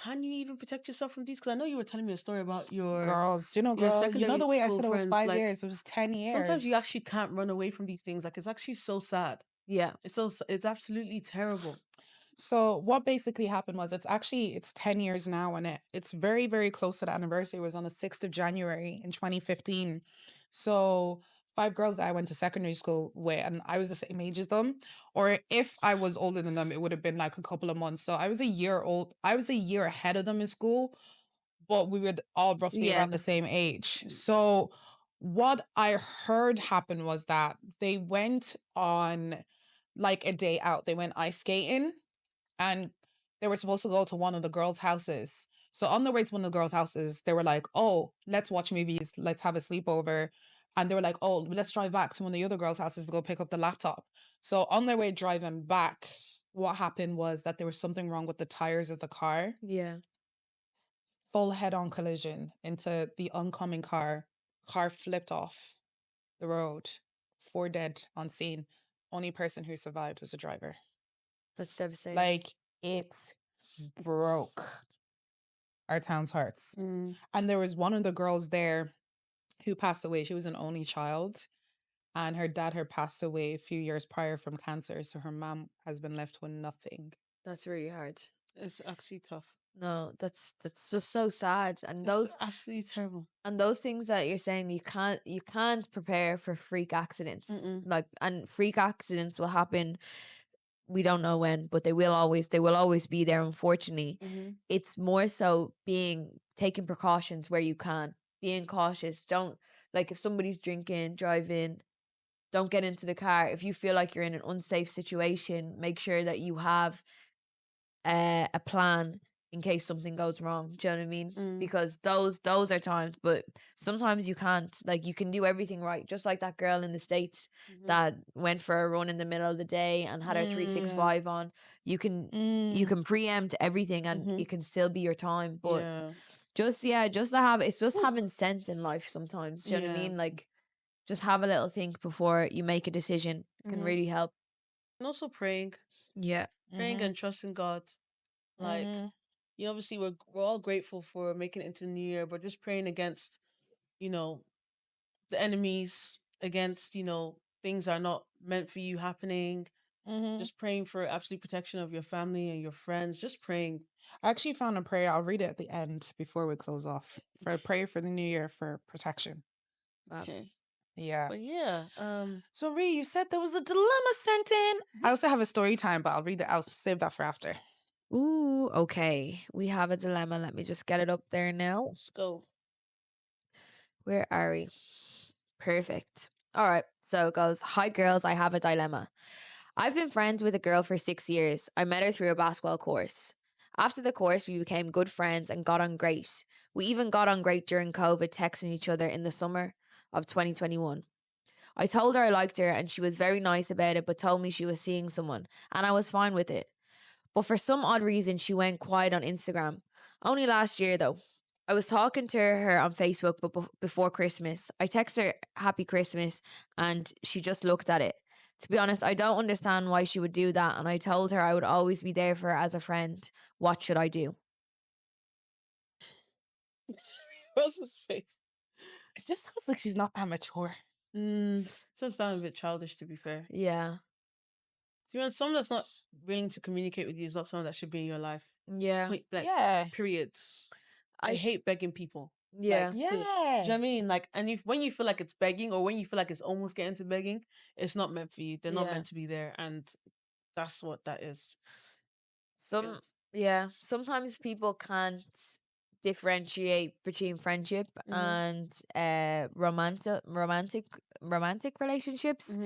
can you even protect yourself from these? Because I know you were telling me a story about your Girls, you know, your girl, you know secondary the way I school said it was friends, 5 like, years, it was 10 years. sometimes you actually can't run away from these things. Like it's actually so sad. Yeah. It's absolutely terrible. So what basically happened was it's 10 years now, and it's very, very close to the anniversary. It was on the 6th of January in 2015. So 5 girls that I went to secondary school with, and I was the same age as them. Or if I was older than them, it would have been like a couple of months. So I was a year ahead of them in school. but we were all roughly Yeah. around the same age. So what I heard happened was that they went on like a day out. They went ice skating and they were supposed to go to one of the girls' houses. So on the way to one of the girls' houses, they were like, "Oh, let's watch movies. Let's have a sleepover." And they were like, "Oh, let's drive back to one of the other girls' houses to go pick up the laptop." So on their way driving back, what happened was that there was something wrong with the tires of the car. Yeah. Full head-on collision into the oncoming car. Car flipped off the road. 4 dead on scene. Only person who survived was a driver. That's devastating. Like, it broke our town's hearts. And there was one of the girls there who passed away. She was an only child, and her dad had passed away a few years prior from cancer. So her mom has been left with nothing. That's really hard. It's actually tough. No, that's just so sad. And It's those absolutely terrible. and those things that you're saying, you can't prepare for freak accidents. Like, and freak accidents will happen. We don't know when, but they will always be there, unfortunately. It's more so taking precautions where you can, being cautious. Don't, like, if somebody's drinking, driving, don't get into the car. If you feel like you're in an unsafe situation, make sure that you have a plan in case something goes wrong. Do you know what I mean? Because those are times, but sometimes you can't. Like, you can do everything right, just like that girl in the States that went for a run in the middle of the day and had her 365 on. You can preempt everything, and it can still be your time. But just to have, it's just having sense in life sometimes. Do you know what I mean? Like, just have a little think before you make a decision. It can really help. And also praying. Yeah. Praying and trusting God. Like, obviously we're all grateful for making it into the new year, but just praying against, the enemies, against, things are not meant for you happening. Just praying for absolute protection of your family and your friends. Just praying. I actually found a prayer. I'll read it at the end before we close off. For a prayer for the new year for protection. Okay. Yeah. But yeah. So Ree, you said there was a dilemma sent in. I also have a story time, but I'll read it. I'll save that for after. Ooh, okay. We have a dilemma. Let me just get it up there now. Let's go. Where are we? Perfect. All right. So it goes, "Hi girls, I have a dilemma. I've been friends with a girl for 6 years. I met her through a basketball course. After the course, we became good friends and got on great. We even got on great during COVID, texting each other in the summer of 2021. I told her I liked her and she was very nice about it, but told me she was seeing someone, and I was fine with it. But for some odd reason, she went quiet on Instagram. Only last year, though. I was talking to her on Facebook before Christmas. I texted her Happy Christmas and she just looked at it. To be honest, I don't understand why she would do that, and I told her I would always be there for her as a friend. What should I do?" What's his face? It just sounds like she's not that mature. Just sound a bit childish, to be fair. Yeah. To be honest, someone that's not willing to communicate with you is not someone that should be in your life. Yeah. Point blank. Yeah. Period. I hate begging people. Yeah. Like, do you know what I mean? Like, and when you feel like it's begging, or when you feel like it's almost getting to begging, it's not meant for you. They're not Yeah. meant to be there, and that's what that is. Sometimes people can't differentiate between friendship and romantic relationships.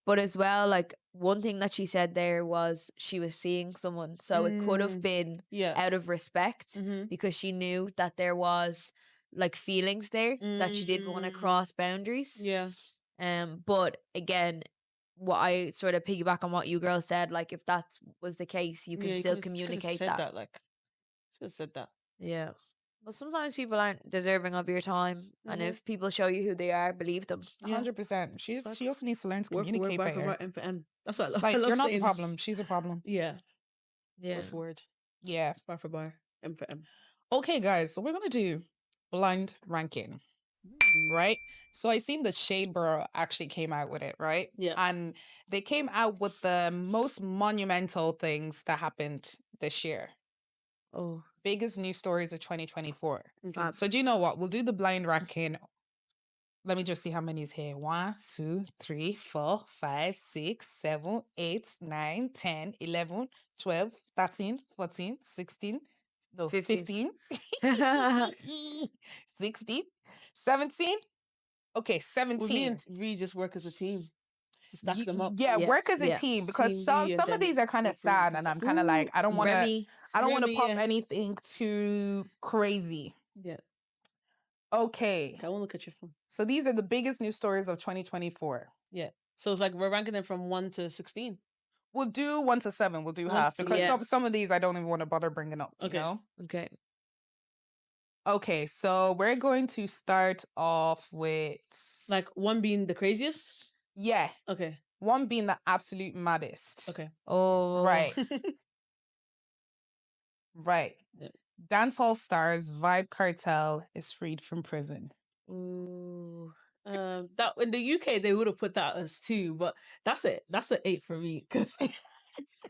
But as well, like, one thing that she said there was she was seeing someone, so it could have been out of respect because she knew that there was like feelings there that she didn't want to cross boundaries. But again, what I sort of piggyback on what you girls said, like, if that was the case, you can still communicate said that. Like, should have said that. Yeah. But sometimes people aren't deserving of your time, and if people show you who they are, believe them. 100%. She also needs to learn to Word for word, communicate bar for better. bar, M for M. That's what I love. Like, I love you're not the saying. problem. She's a problem. Yeah. Yeah. Word for word, Yeah. bar for bar, M for M. Okay, guys. So we're gonna do blind ranking, right? So I seen the Shade Borough actually came out with it, right? Yeah. And they came out with the most monumental things that happened this year. Oh, Biggest news stories of 2024. fab. So do you know what? We'll do the blind ranking. Let me just see how many is here. 1, 2, 3, 4, 5, 6, 7, 8, 9, 10, 11, 12, 13, 14, 16, No, 15. 15. 16. 17. Okay, With me 17. and Ree just work as a team to stack them up. Yeah, Yeah, work as a yeah. team because Team some B, and some of then these are kind we of bring sad, and I'm kind of like, I don't want to Remy. pop yeah. anything too crazy. Yeah. Okay, Okay, I won't look at your phone. so these are the biggest news stories of 2024. Yeah. So it's like we're ranking them from 1 to 16. We'll do 1 to 7. We'll do 1 half to because seven. some of these I don't even want to bother bringing up. Okay. You know. Okay. Okay, so we're going to start off with Like 1 being the craziest. yeah, Okay. 1 being the absolute maddest. Okay. Oh. Right, right. Yeah. Dancehall stars Vibe Cartel is freed from prison. Ooh. That in the UK they would have put that as 2, but that's it. That's an 8 for me because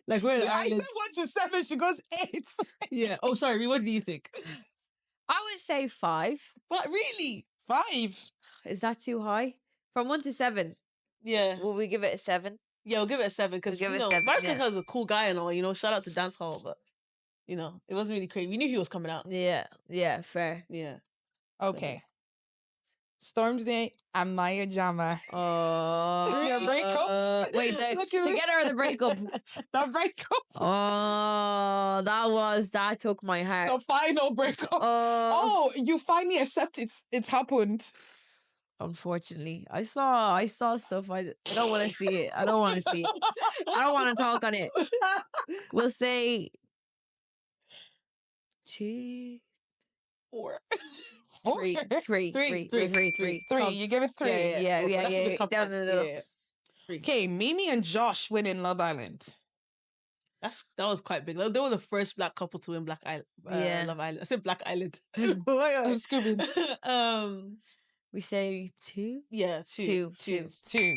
like we're in I said Ireland. 1 to 7. She goes 8. Yeah. Oh, sorry. Ree, what do you think? I would say 5. But really? 5. Is that too high? From 1 to 7. Yeah. Will we give it a 7? Yeah, we'll give it a 7 because give you it a know 7, Vibes yeah. Cartel is a cool guy and all. You know, shout out to Dance Hall, but you know it wasn't really crazy. We knew he was coming out. Yeah. Yeah. Fair. Yeah. Okay. Stormzy and Maya Jama. Oh. Their breakup? Wait, Look at me. together or the breakup? The breakup. Oh, that took my heart. The final breakup. Oh, you finally accept it's happened. Unfortunately, I saw stuff. I don't want to see it. I don't want to see it. I don't want to talk on it. We'll say 2, 4. 3, 3, 3, 3, 3. 3. You give it 3. Yeah, Well, yeah, that's a good yeah, compromise. down the middle. Yeah. 3. Okay, Mimi and Josh win in Love Island. That was quite big. Like, they were the first black couple to win Black Island. Yeah. Love Island. I said Black Island. I'm scooping. We say 2. Yeah, 2. 2. 2.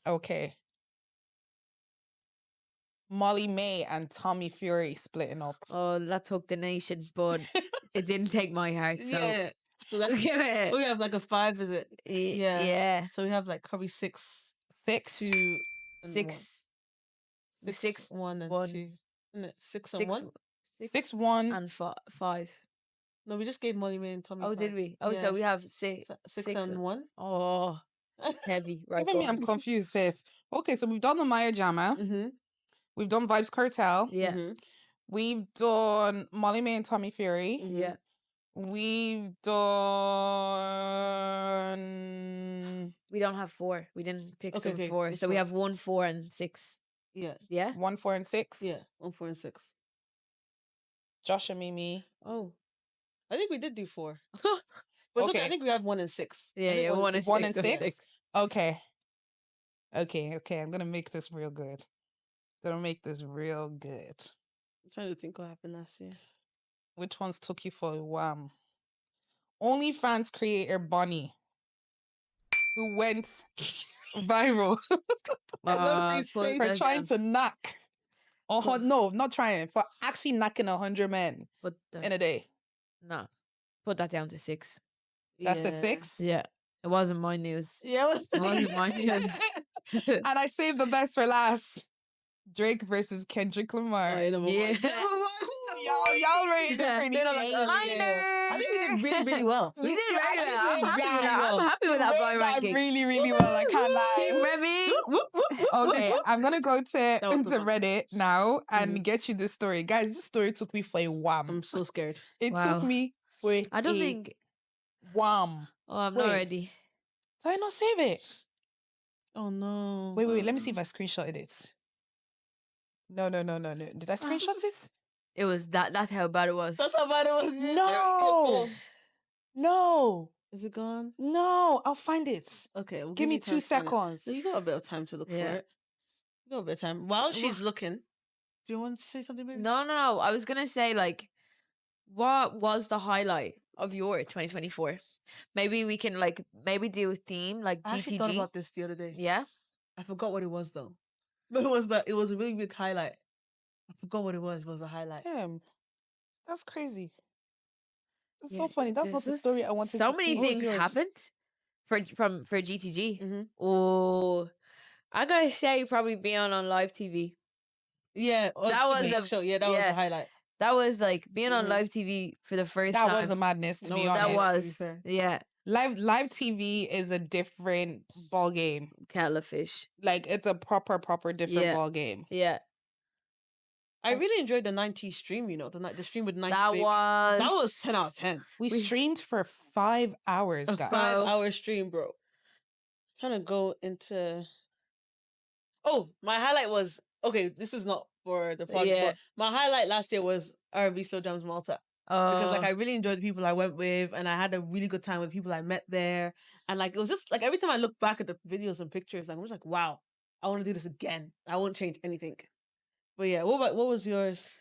Okay. Molly May and Tommy Fury splitting up. Oh, that took the nation, but it didn't take my heart. So Yeah. So that's give it. we have like a 5, is it? Yeah. Yeah. So we have like probably 6, 6. 2, and 6. 6, 1 and 1. 2. No, 6 and 6, 1. 6, 1. and 5. No, we just gave Molly May and Tommy. Oh, 5. did we? Oh, Yeah. so we have 6. 6 and 1. Oh, heavy. Right. Even go me, on. I'm confused, Seth. Okay, so we've done the Maya Jama. Mm-hmm. We've done Vibes Cartel. Yeah. We've done Molly May and Tommy Fury. Yeah. We've done We don't have 4. We didn't pick Okay, some okay, 4. that's So we fine. have 1, 4, and 6. Yeah. Yeah. 1, 4, and 6. Yeah. 1, 4, and 6. Josh and Mimi. Oh. I think we did do 4. But it's okay. I Okay. think we have 1 and 6. I Yeah, think yeah. 1 and 6. 1 and 1 and 6? Okay. Okay. I'm gonna make this real good. I'm trying to think what happened last year. Which ones took you for a wham? OnlyFans creator Bonnie, who went viral for trying to knock. No, not trying. For actually knocking 100 men But in a day. nah, put that down to 6. That's a 6. Yeah, it wasn't my news. Yeah. It wasn't my news. And I saved the best for last. Drake versus Kendrick Lamar. Yeah. Y'all rated it pretty I think we did really, really well. We did very I well. think we did I'm happy with that rated boy that ranking. really, really well. I can't Team lie. Remy. Okay, I'm gonna go was so into fun. Reddit now and get you this story. Guys, this story took me for a wham. I'm so scared. It Wow. took me for I don't a think. wham. Oh, I'm not Wait. ready. Did I not save it? Oh no. Wait. Let me see if I screenshotted it. No. Did I screenshot it? It was that. That's how bad it was. That's how bad it was. No. Is it gone? No. I'll find it. Okay. We'll Give me you 2 time to find it. seconds. No, you got a bit of time to look for Yeah. it. You got a bit of time. While she's looking, do you want to say something, baby? No. I was gonna say like, what was the highlight of your 2024? Maybe we can maybe do a theme like I actually thought GTG. about this the other day. Yeah. I forgot what it was though. But it was a really big highlight. I forgot what it was. It was a highlight. Damn. That's crazy. That's Yeah, so funny. That's not the this- story I wanted So to many see. What was things yours? happened for GTG. Mm-hmm. Oh, I gotta say probably being on live TV. Yeah. That was the a- show. Yeah, that was yeah. a highlight. That was like being on Mhm. live TV for the first That time. was a madness, to That be was honest. That nice, to be was, fair. yeah, Live TV is a different ball game. kettle of fish. Like it's a proper different Yeah. ball game. Yeah, I really enjoyed the 90s stream, you know, the stream with 90s that babies. was That was 10 out of 10. We We- streamed for 5 hours, A guys. 5-hour stream, bro. Trying to go into. Oh, my highlight was okay. This is not for the podcast, Yeah. but my highlight last year was R&B Slow Jams Malta because like Oh, I really enjoyed the people I went with, and I had a really good time with people I met there. And like it was just like every time I look back at the videos and pictures, like, I was like, wow, I want to do this again. I won't change anything. But yeah, what was yours?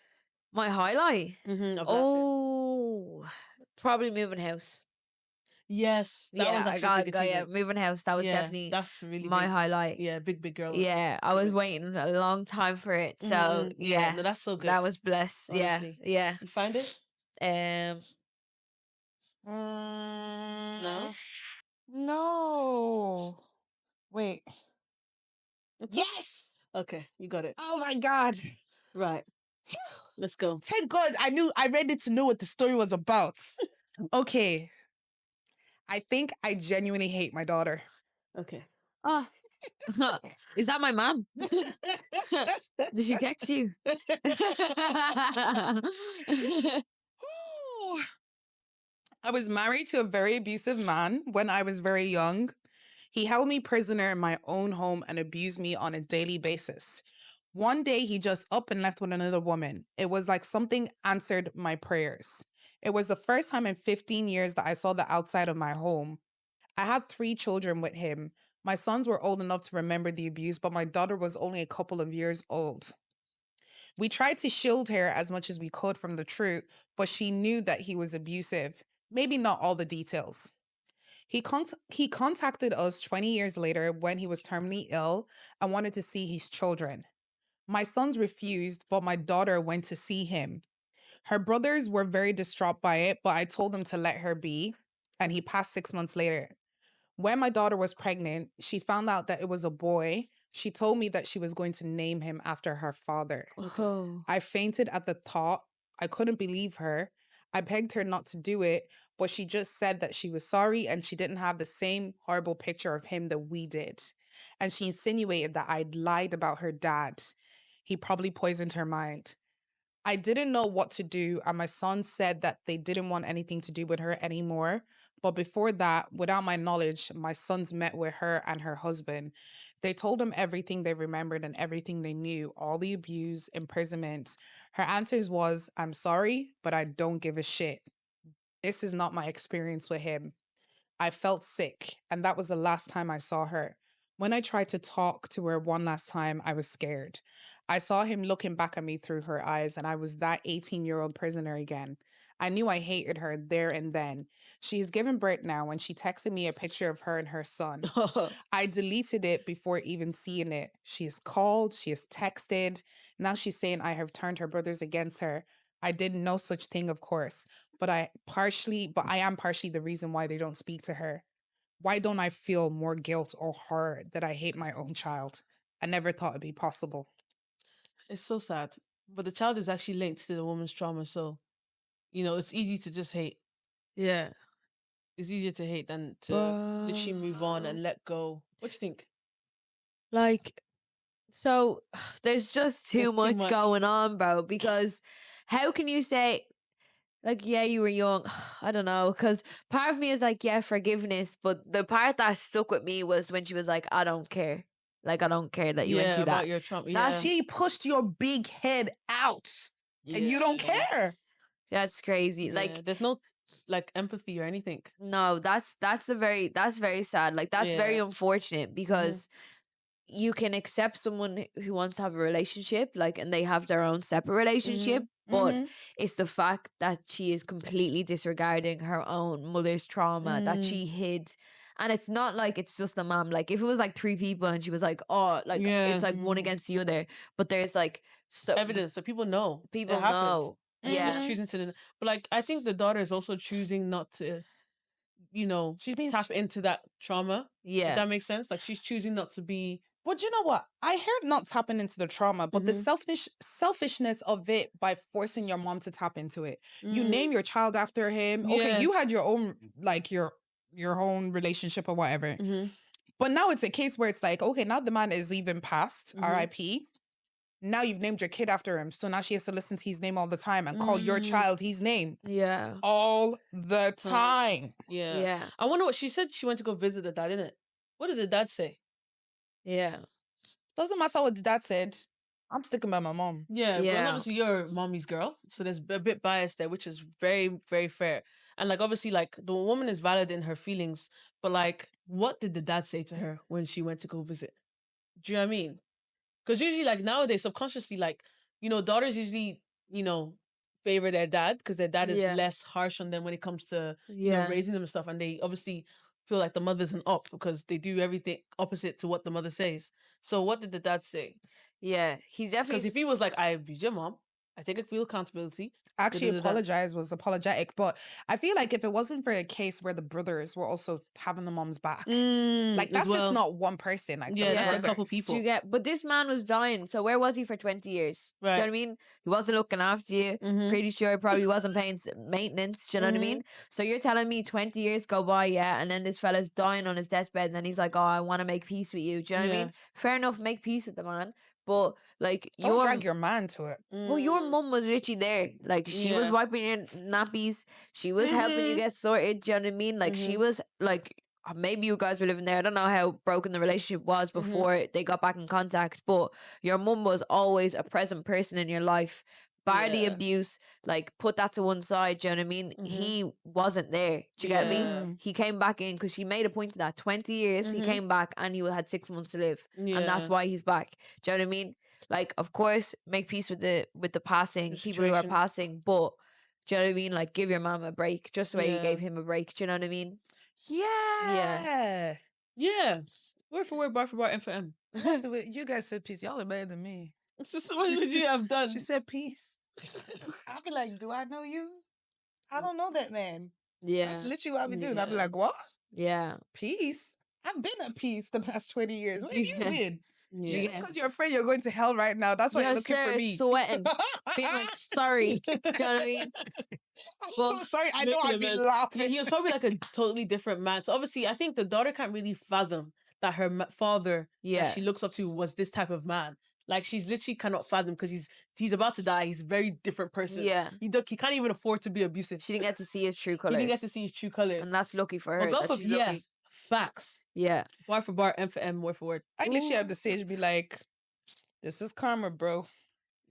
my highlight. Of last year? Oh, probably moving house. Yes, that was I actually a big yeah, achievement. moving house. That was Yeah, definitely that's really my big. highlight. Yeah, big girl. Yeah, I was achievement. waiting a long time for it. So Mhm. yeah, no, that's so good. that was blessed. honestly. Yeah, You find it? yeah. No. No. Wait. It's Yes. Okay, you got it. Oh my God. Right. Let's go. Thank God I read it to know what the story was about. Okay. I think I genuinely hate my daughter. Okay. Oh, is that my mom? Did she text you? I was married to a very abusive man when I was very young. He held me prisoner in my own home and abused me on a daily basis. One day, he just up and left with another woman. It was like something answered my prayers. It was the first time in 15 years that I saw the outside of my home. I had 3 children with him. My sons were old enough to remember the abuse, but my daughter was only a couple of years old. We tried to shield her as much as we could from the truth, but she knew that he was abusive. Maybe not all the details. He contacted us 20 years later when he was terminally ill and wanted to see his children. My sons refused, but my daughter went to see him. Her brothers were very distraught by it, but I told them to let her be, and he passed 6 months later. When my daughter was pregnant, she found out that it was a boy. She told me that she was going to name him after her father. Oh, I fainted at the thought. I couldn't believe her. I begged her not to do it, but she just said that she was sorry and she didn't have the same horrible picture of him that we did. And she insinuated that I'd lied about her dad. He probably poisoned her mind. I didn't know what to do, and my son said that they didn't want anything to do with her anymore. But before that, without my knowledge, my sons met with her and her husband. They told him everything they remembered and everything they knew, all the abuse, imprisonment. Her answers was, I'm sorry, but I don't give a shit. This is not my experience with him. I felt sick, and that was the last time I saw her. When I tried to talk to her one last time, I was scared. I saw him looking back at me through her eyes, and I was that 18-year-old prisoner again. I knew I hated her there and then. She is giving birth now, and she texted me a picture of her and her son. I deleted it before even seeing it. She has called, she has texted. Now she's saying I have turned her brothers against her. I did no such thing, of course, but I am partially the reason why they don't speak to her. Why don't I feel more guilt or horror that I hate my own child? I never thought it'd be possible. It's so sad. But the child is actually linked to the woman's trauma, so it's easy to just hate. yeah. It's easier to hate than to literally move on and let go. What do you think? Like, so there's just There's too too much much. going on, bro. Because how can you say, like, yeah, you were young? I don't know. Because part of me is like, yeah, forgiveness. But the part that stuck with me was when she was like, I don't care. Like, I don't care that you went Yeah, through about that. your trauma. That's- Yeah. She pushed your big head out and you don't Yeah. care. That's crazy. Yeah, Like, there's no like empathy or anything. no, that's very sad. Like, that's very Yeah. unfortunate because you can accept someone who wants to have a relationship, like, and they have their own separate relationship, but it's the fact that she is completely disregarding her own mother's trauma that she hid. And it's not like it's just the mom. Like, if it was like 3 people and she was like, oh, like, Yeah. it's like one against the other, but there's like so Evidence, so people know. people it happened. know. She's Yeah. just choosing to. But like, I think the daughter is also choosing not to, She's being tap into that trauma. If Yeah. that makes sense. Like, she's choosing not to be But you know what? I heard not tapping into the trauma, but the Mhm. selfishness of it by forcing your mom to tap into it. You Mm. name your child after him. Okay, Yeah. you had your own like your own relationship or whatever. Mhm. But now it's a case where it's like, okay, now the man is leaving past, Mhm. R.I.P. Now you've named your kid after him. So now she has to listen to his name all the time and call your Mm. child his name Yeah. all the time. Yeah. Yeah. I wonder what she said. She went to go visit the dad, innit? What did the dad say? Yeah. Doesn't matter what the dad said. I'm sticking by my mom. Yeah, because Yeah. obviously you're mommy's girl, so there's a bit bias there, which is very, very fair. And like obviously, like the woman is valid in her feelings, but like, what did the dad say to her when she went to go visit? Do you know what I mean? Because usually, like nowadays, subconsciously, like daughters usually, favor their dad because their dad is Yeah. less harsh on them when it comes to Yeah. raising them and stuff, and they obviously feel like the mother's an up because they do everything opposite to what the mother says. So, what did the dad say? Yeah. He's definitely Because if he was like, I be your mom, I take full accountability. Actually da-da-da-da." apologized, was apologetic, but I feel like if it wasn't for a case where the brothers were also having the mom's back, like As that's just well. not one person. Like Yeah, the that's Yeah. a couple brothers. Do people. you get? But this man was dying. So where was he for 20 years? Do you know what I Right. mean? He wasn't looking after you. Mhm. Pretty sure he probably wasn't paying maintenance. Do you know what I mean? So you're telling me 20 years go by, yeah, and then this fella's dying on his deathbed, and then he's like, "Oh, I want to make peace with you." Do you know what I Yeah. mean? Fair enough, make peace with the man, but like Don't drag your man to it. well, your mum was literally there. Like she was Yeah. wiping your nappies. She was helping you Mhm. get sorted. Do you know what I mean? Like she was like maybe you guys were living there. I don't know how broken the relationship was before they got back in contact, but your mum was always a present person in your life. Bar the Yeah. abuse, like put that to one side. Do you know what I mean? He wasn't there. Do you get me? Yeah. He came back in because she made a point of that. 20 years he came back and he had 6 months to live, and that's Yeah. why he's back. Do you know what I mean? Like, of course, make peace with the passing The people who are situation. passing, but do you know what I mean? Like, give your mom a break, just the way you Yeah. gave him a break. Do you know what I mean? Yeah. Yeah. Word for word, bar for bar, M for M. The way you guys said peace. Y'all are better than me. So what would you have done? She said peace. I'll be like, do I know you? I don't know that man. Yeah, That's literally what I'll be doing. I'll be Yeah. like, what? yeah. Peace? I've been at peace the past 20 years. Where have you Yeah. been? Yeah. Yeah. Because you're afraid you're going to hell right now. That's why you're You're looking for sure me. sweating, being like, sorry. Do you know what I mean? I'm Well, so sorry. I know Making I'd a be mess. laughing. Yeah, he was probably like a totally different man. So obviously, I think the daughter can't really fathom that her father Yeah. that she looks up to was this type of man. Like she's literally cannot fathom because he's about to die. He's a very different person. Yeah. He can't even afford to be abusive. She didn't get to see his true He colors. didn't get to see his true colors. And that's lucky for But her. God That for she's lucky. facts. Yeah. Bar for bar, M for M, word for word. I literally have the stage be like, this is karma, bro.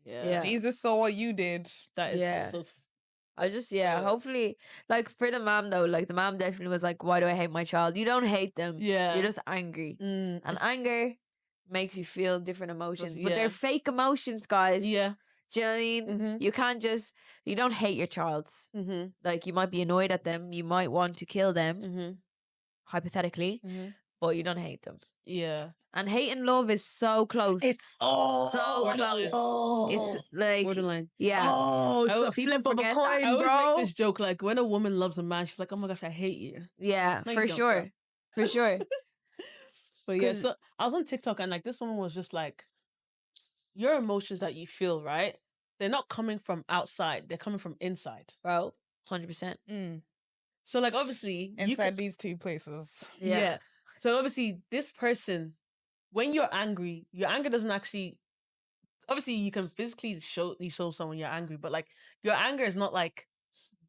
Yeah. Jesus saw what you did. That is Yeah. so. I just, hopefully, like for the mom though, like the mom definitely was like, why do I hate my child? You don't hate them. Yeah. You're just angry. And it's- anger makes you feel different emotions. But yeah. they're fake emotions, guys. Yeah. Do you know what I mean? Mhm. You can't you don't hate your child. Mhm. Like you might be annoyed at them. You might want to kill them, Mhm. hypothetically, Mhm. but you don't hate them. Yeah. And hate and love is so close. It's so close. It's like, Borderline. yeah. It's Oh, a people flip of a forget coin, that. I always bro. make this joke like when a woman loves a man, she's like, "Oh my gosh, I hate you." Yeah, No, you for don't, sure. bro. For sure. But yeah, 'Cause- so I was on TikTok and like this woman was just like, your emotions that you feel, right? They're not coming from outside; they're coming from inside. Bro, 100%. So like obviously you Inside can, these two places. yeah. So obviously this person, when you're angry, your anger doesn't actually. Obviously, you can physically show someone you're angry, but like your anger is not like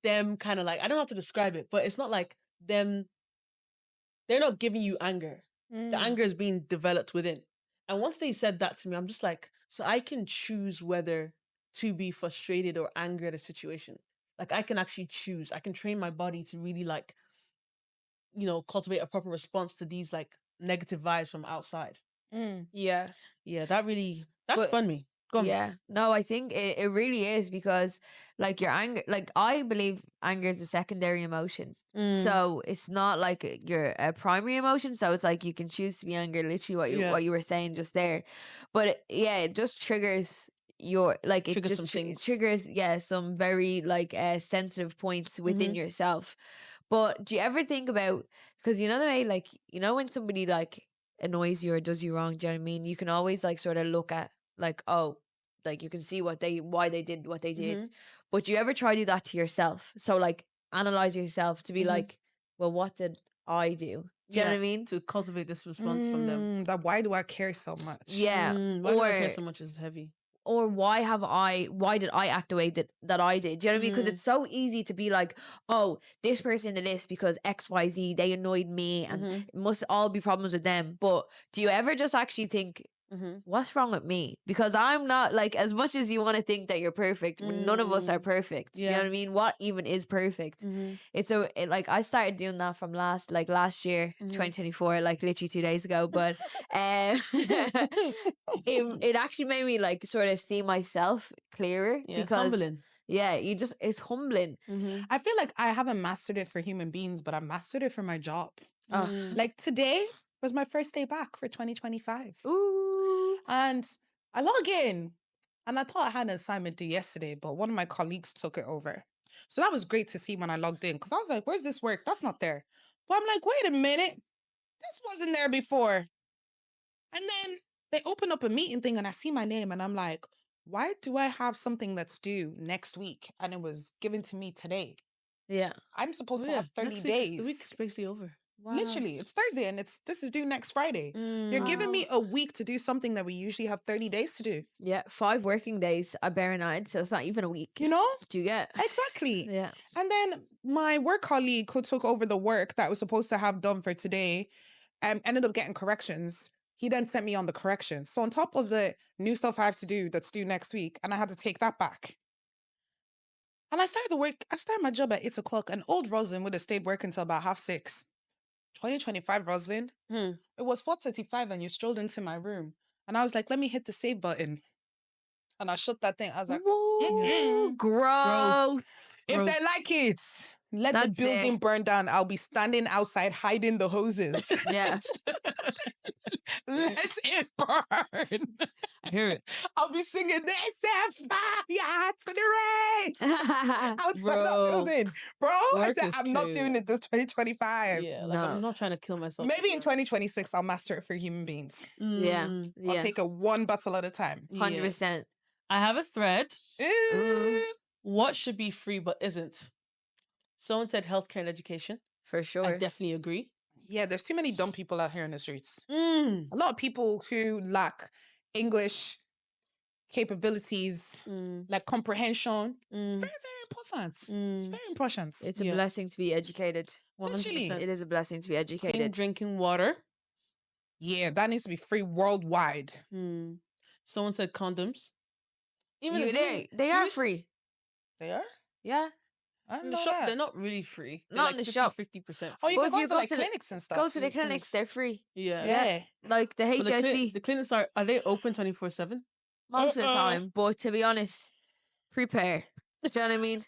them kind of like I don't know how to describe it, but it's not like them. They're not giving you anger. The anger is being developed within. And once they said that to me, I'm just like, so I can choose whether to be frustrated or angry at a situation. Like I can actually choose. I can train my body to really like, cultivate a proper response to these like negative vibes from outside. Yeah. Yeah, that's But- spun me. Go on. Yeah. No, I think it really is because like your anger, like I believe anger is a secondary emotion. So it's not like your primary emotion. So it's like you can choose to be angry, literally what you were saying just there. But it just triggers your like it Triggers just some things. triggers some very like sensitive points within yourself. But do you ever think about, because you know the way like when somebody like annoys you or does you wrong, do you know what I mean? You can always like sort of look at like, oh, like you can see why they did what they did. Mhm. But do you ever try to do that to yourself? So like analyze yourself to be Mhm. like, well, what did I do? Do you know what I mean? To cultivate this response from them. That why do I care so much? Yeah. Why do I care so much is heavy. Or why did I act the way that I did? Do you know what I mean? Because Mhm. it's so easy to be like, oh, this person did this because XYZ, they annoyed me and Mhm. it must all be problems with them. But do you ever just actually think, Mhm. what's wrong with me? Because I'm not like, as much as you want to think that you're perfect, none of us are perfect. You know Yeah. what I mean? What even is perfect? Mhm. Like I started doing that from last year, 2024, like literally 2 days ago. But it actually made me like sort of see myself clearer Yeah, it's because humbling. yeah, it's humbling. Mhm. I feel like I haven't mastered it for human beings, but I've mastered it for my job. Mm. Like today was my first day back for 2025. Ooh. And I log in and I thought I had an assignment due yesterday, but one of my colleagues took it over. So that was great to see when I logged in because I was like, where's this work? That's not there. But I'm like, wait a minute. This wasn't there before. And then they open up a meeting thing and I see my name and I'm like, why do I have something that's due next week? And it was given to me today. Yeah. I'm supposed Oh, to yeah. have 30 Next week, days. the week's basically over. Wow. Literally, it's Thursday and this is due next Friday. You're giving Wow. me a week to do something that we usually have 30 days to do. Yeah, 5 working days are bear in mind, so it's not even a week. You know? Do you get? Exactly. Yeah. And then my work colleague who took over the work that I was supposed to have done for today ended up getting corrections. He then sent me on the corrections. So on top of the new stuff I have to do that's due next week, and I had to take that back. And I started my job at 8 o'clock, and old Roslyn would have stayed working until about 6:30. 2025 Roslyn. Hmm. It was 4:35 and you strolled into my room. And I was like, let me hit the save button. And I shut that thing. I was like, Whoa, growth. if Growth. they like it, let the That's building it. burn down. I'll be standing outside hiding the hoses. Yeah. Let it burn. I hear it. I'll be singing, they set fire to the rain outside that Bro. building. Bro, I Work said, is I'm not crazy. doing it this 2025. Yeah, like No. I'm not trying to kill myself. Maybe in 2026, I'll master it for human beings. Yeah. Mm, I'll Yeah. take it one battle at a time. 100%. I have a thread. Ooh. What should be free but isn't? Someone said healthcare and education. For I sure. definitely agree. Yeah, there's too many dumb people out here in the streets. Mm. A lot of people who lack English capabilities, Mm. like comprehension. Mm. Very, very important. It's Mm. very important. It's a Yeah. blessing to be educated. 100%. It is a blessing to be Clean educated. drinking water. Yeah, that needs to be free worldwide. Mm. Someone said condoms. They are free. They are? Yeah. I in don't the know shop. that. They're not really free. They're Not like in the 50, shop. 50%. Oh, you But can if go you to go like to the- clinics and stuff. Go to the clinics. clinics, they're free. Yeah. Yeah. Like the But HSE the clinics are they open 24/7? most of the time. But to be honest, prepare. Do you know what I mean?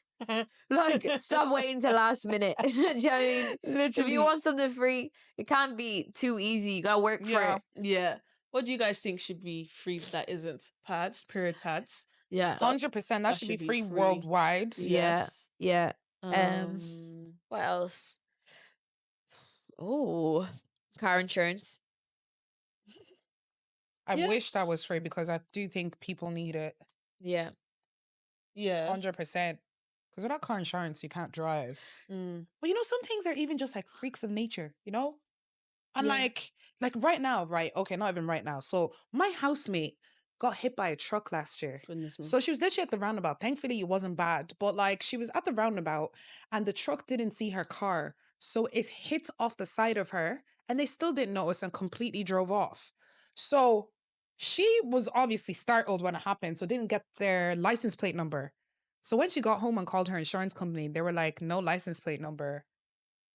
Like, stop waiting till last minute. Do you know what I mean? If Literally. you want something free, it can't be too easy. You gotta work for Yeah. it. Yeah. What do you guys think should be free that isn't? Pads, period pads. Yeah. Stuff 100%. That should be free worldwide. Yeah. Yes. Yeah. Um, What else? Oh, car insurance. I Yeah. wish that was free because I do think people need it. Yeah. yeah. 100%. Because without car insurance, you can't drive. Mm. But you know, some things are even just like freaks of nature, you know? And Yeah. like right now, right? Okay, not even right now. So my housemate got hit by a truck last year. Goodness me. So she was literally at the roundabout. Thankfully, it wasn't bad. But like she was at the roundabout and the truck didn't see her car. So it hit off the side of her and they still didn't notice and completely drove off. So she was obviously startled when it happened. So didn't get their license plate number. So when she got home and called her insurance company, they were like, no license plate number.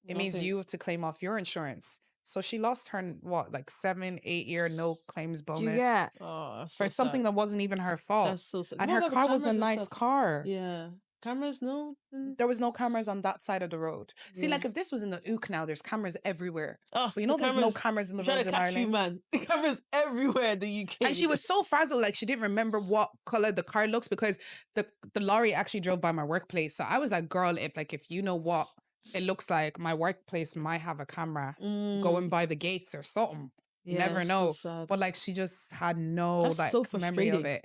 It means Nothing. you have to claim off your insurance. So she lost her, what, like 7, 8 year no claims bonus Do you get? Oh, that's for so something sad. that wasn't even her fault. That's so sad. And What her about the car was a cameras and nice stuff? car. Yeah. Cameras, no? Mm. There was no cameras on that side of the road. See, Yeah. like if this was in the Ook now, there's cameras everywhere. Oh, But you know, the there's no cameras- cameras in the I'm trying roads to in catch you, Ireland. man. The cameras everywhere in the UK. And she was so frazzled, like she didn't remember what color the car looks because the lorry actually drove by my workplace. So I was like, girl, if you know what it looks like, my workplace might have a camera going by the gates or something. You Yeah, never that's know. so sad. But like she just had no That's like so memory of frustrating. it.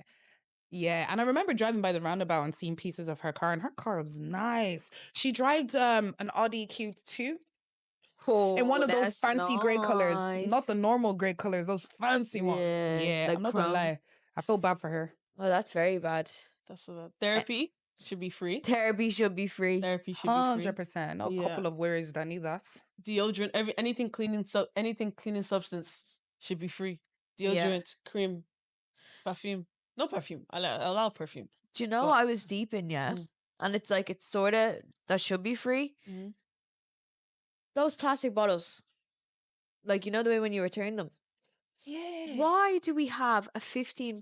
Yeah, and I remember driving by the roundabout and seeing pieces of her car, and her car was nice. She drives an Audi Q2 in one Oh, of those that's fancy grey colors, not the nice. normal grey colors, those fancy ones. Yeah, Yeah, like I'm not gonna chrome. lie, I feel bad for her. Oh, that's very bad. That's so bad. Therapy should be free. Therapy should be free. Therapy should be free. 100%. No Yeah. couple of worries that need that. Deodorant, anything cleaning substance should be free. Yeah. Deodorant, cream, perfume. No perfume. I allow perfume. Do you know But- I was deep in, yeah? Mm. And it's like, it's sort of, that should be free. Mhm. Those plastic bottles, like, you know the way when you return them? Yeah. Why do we have a 15%,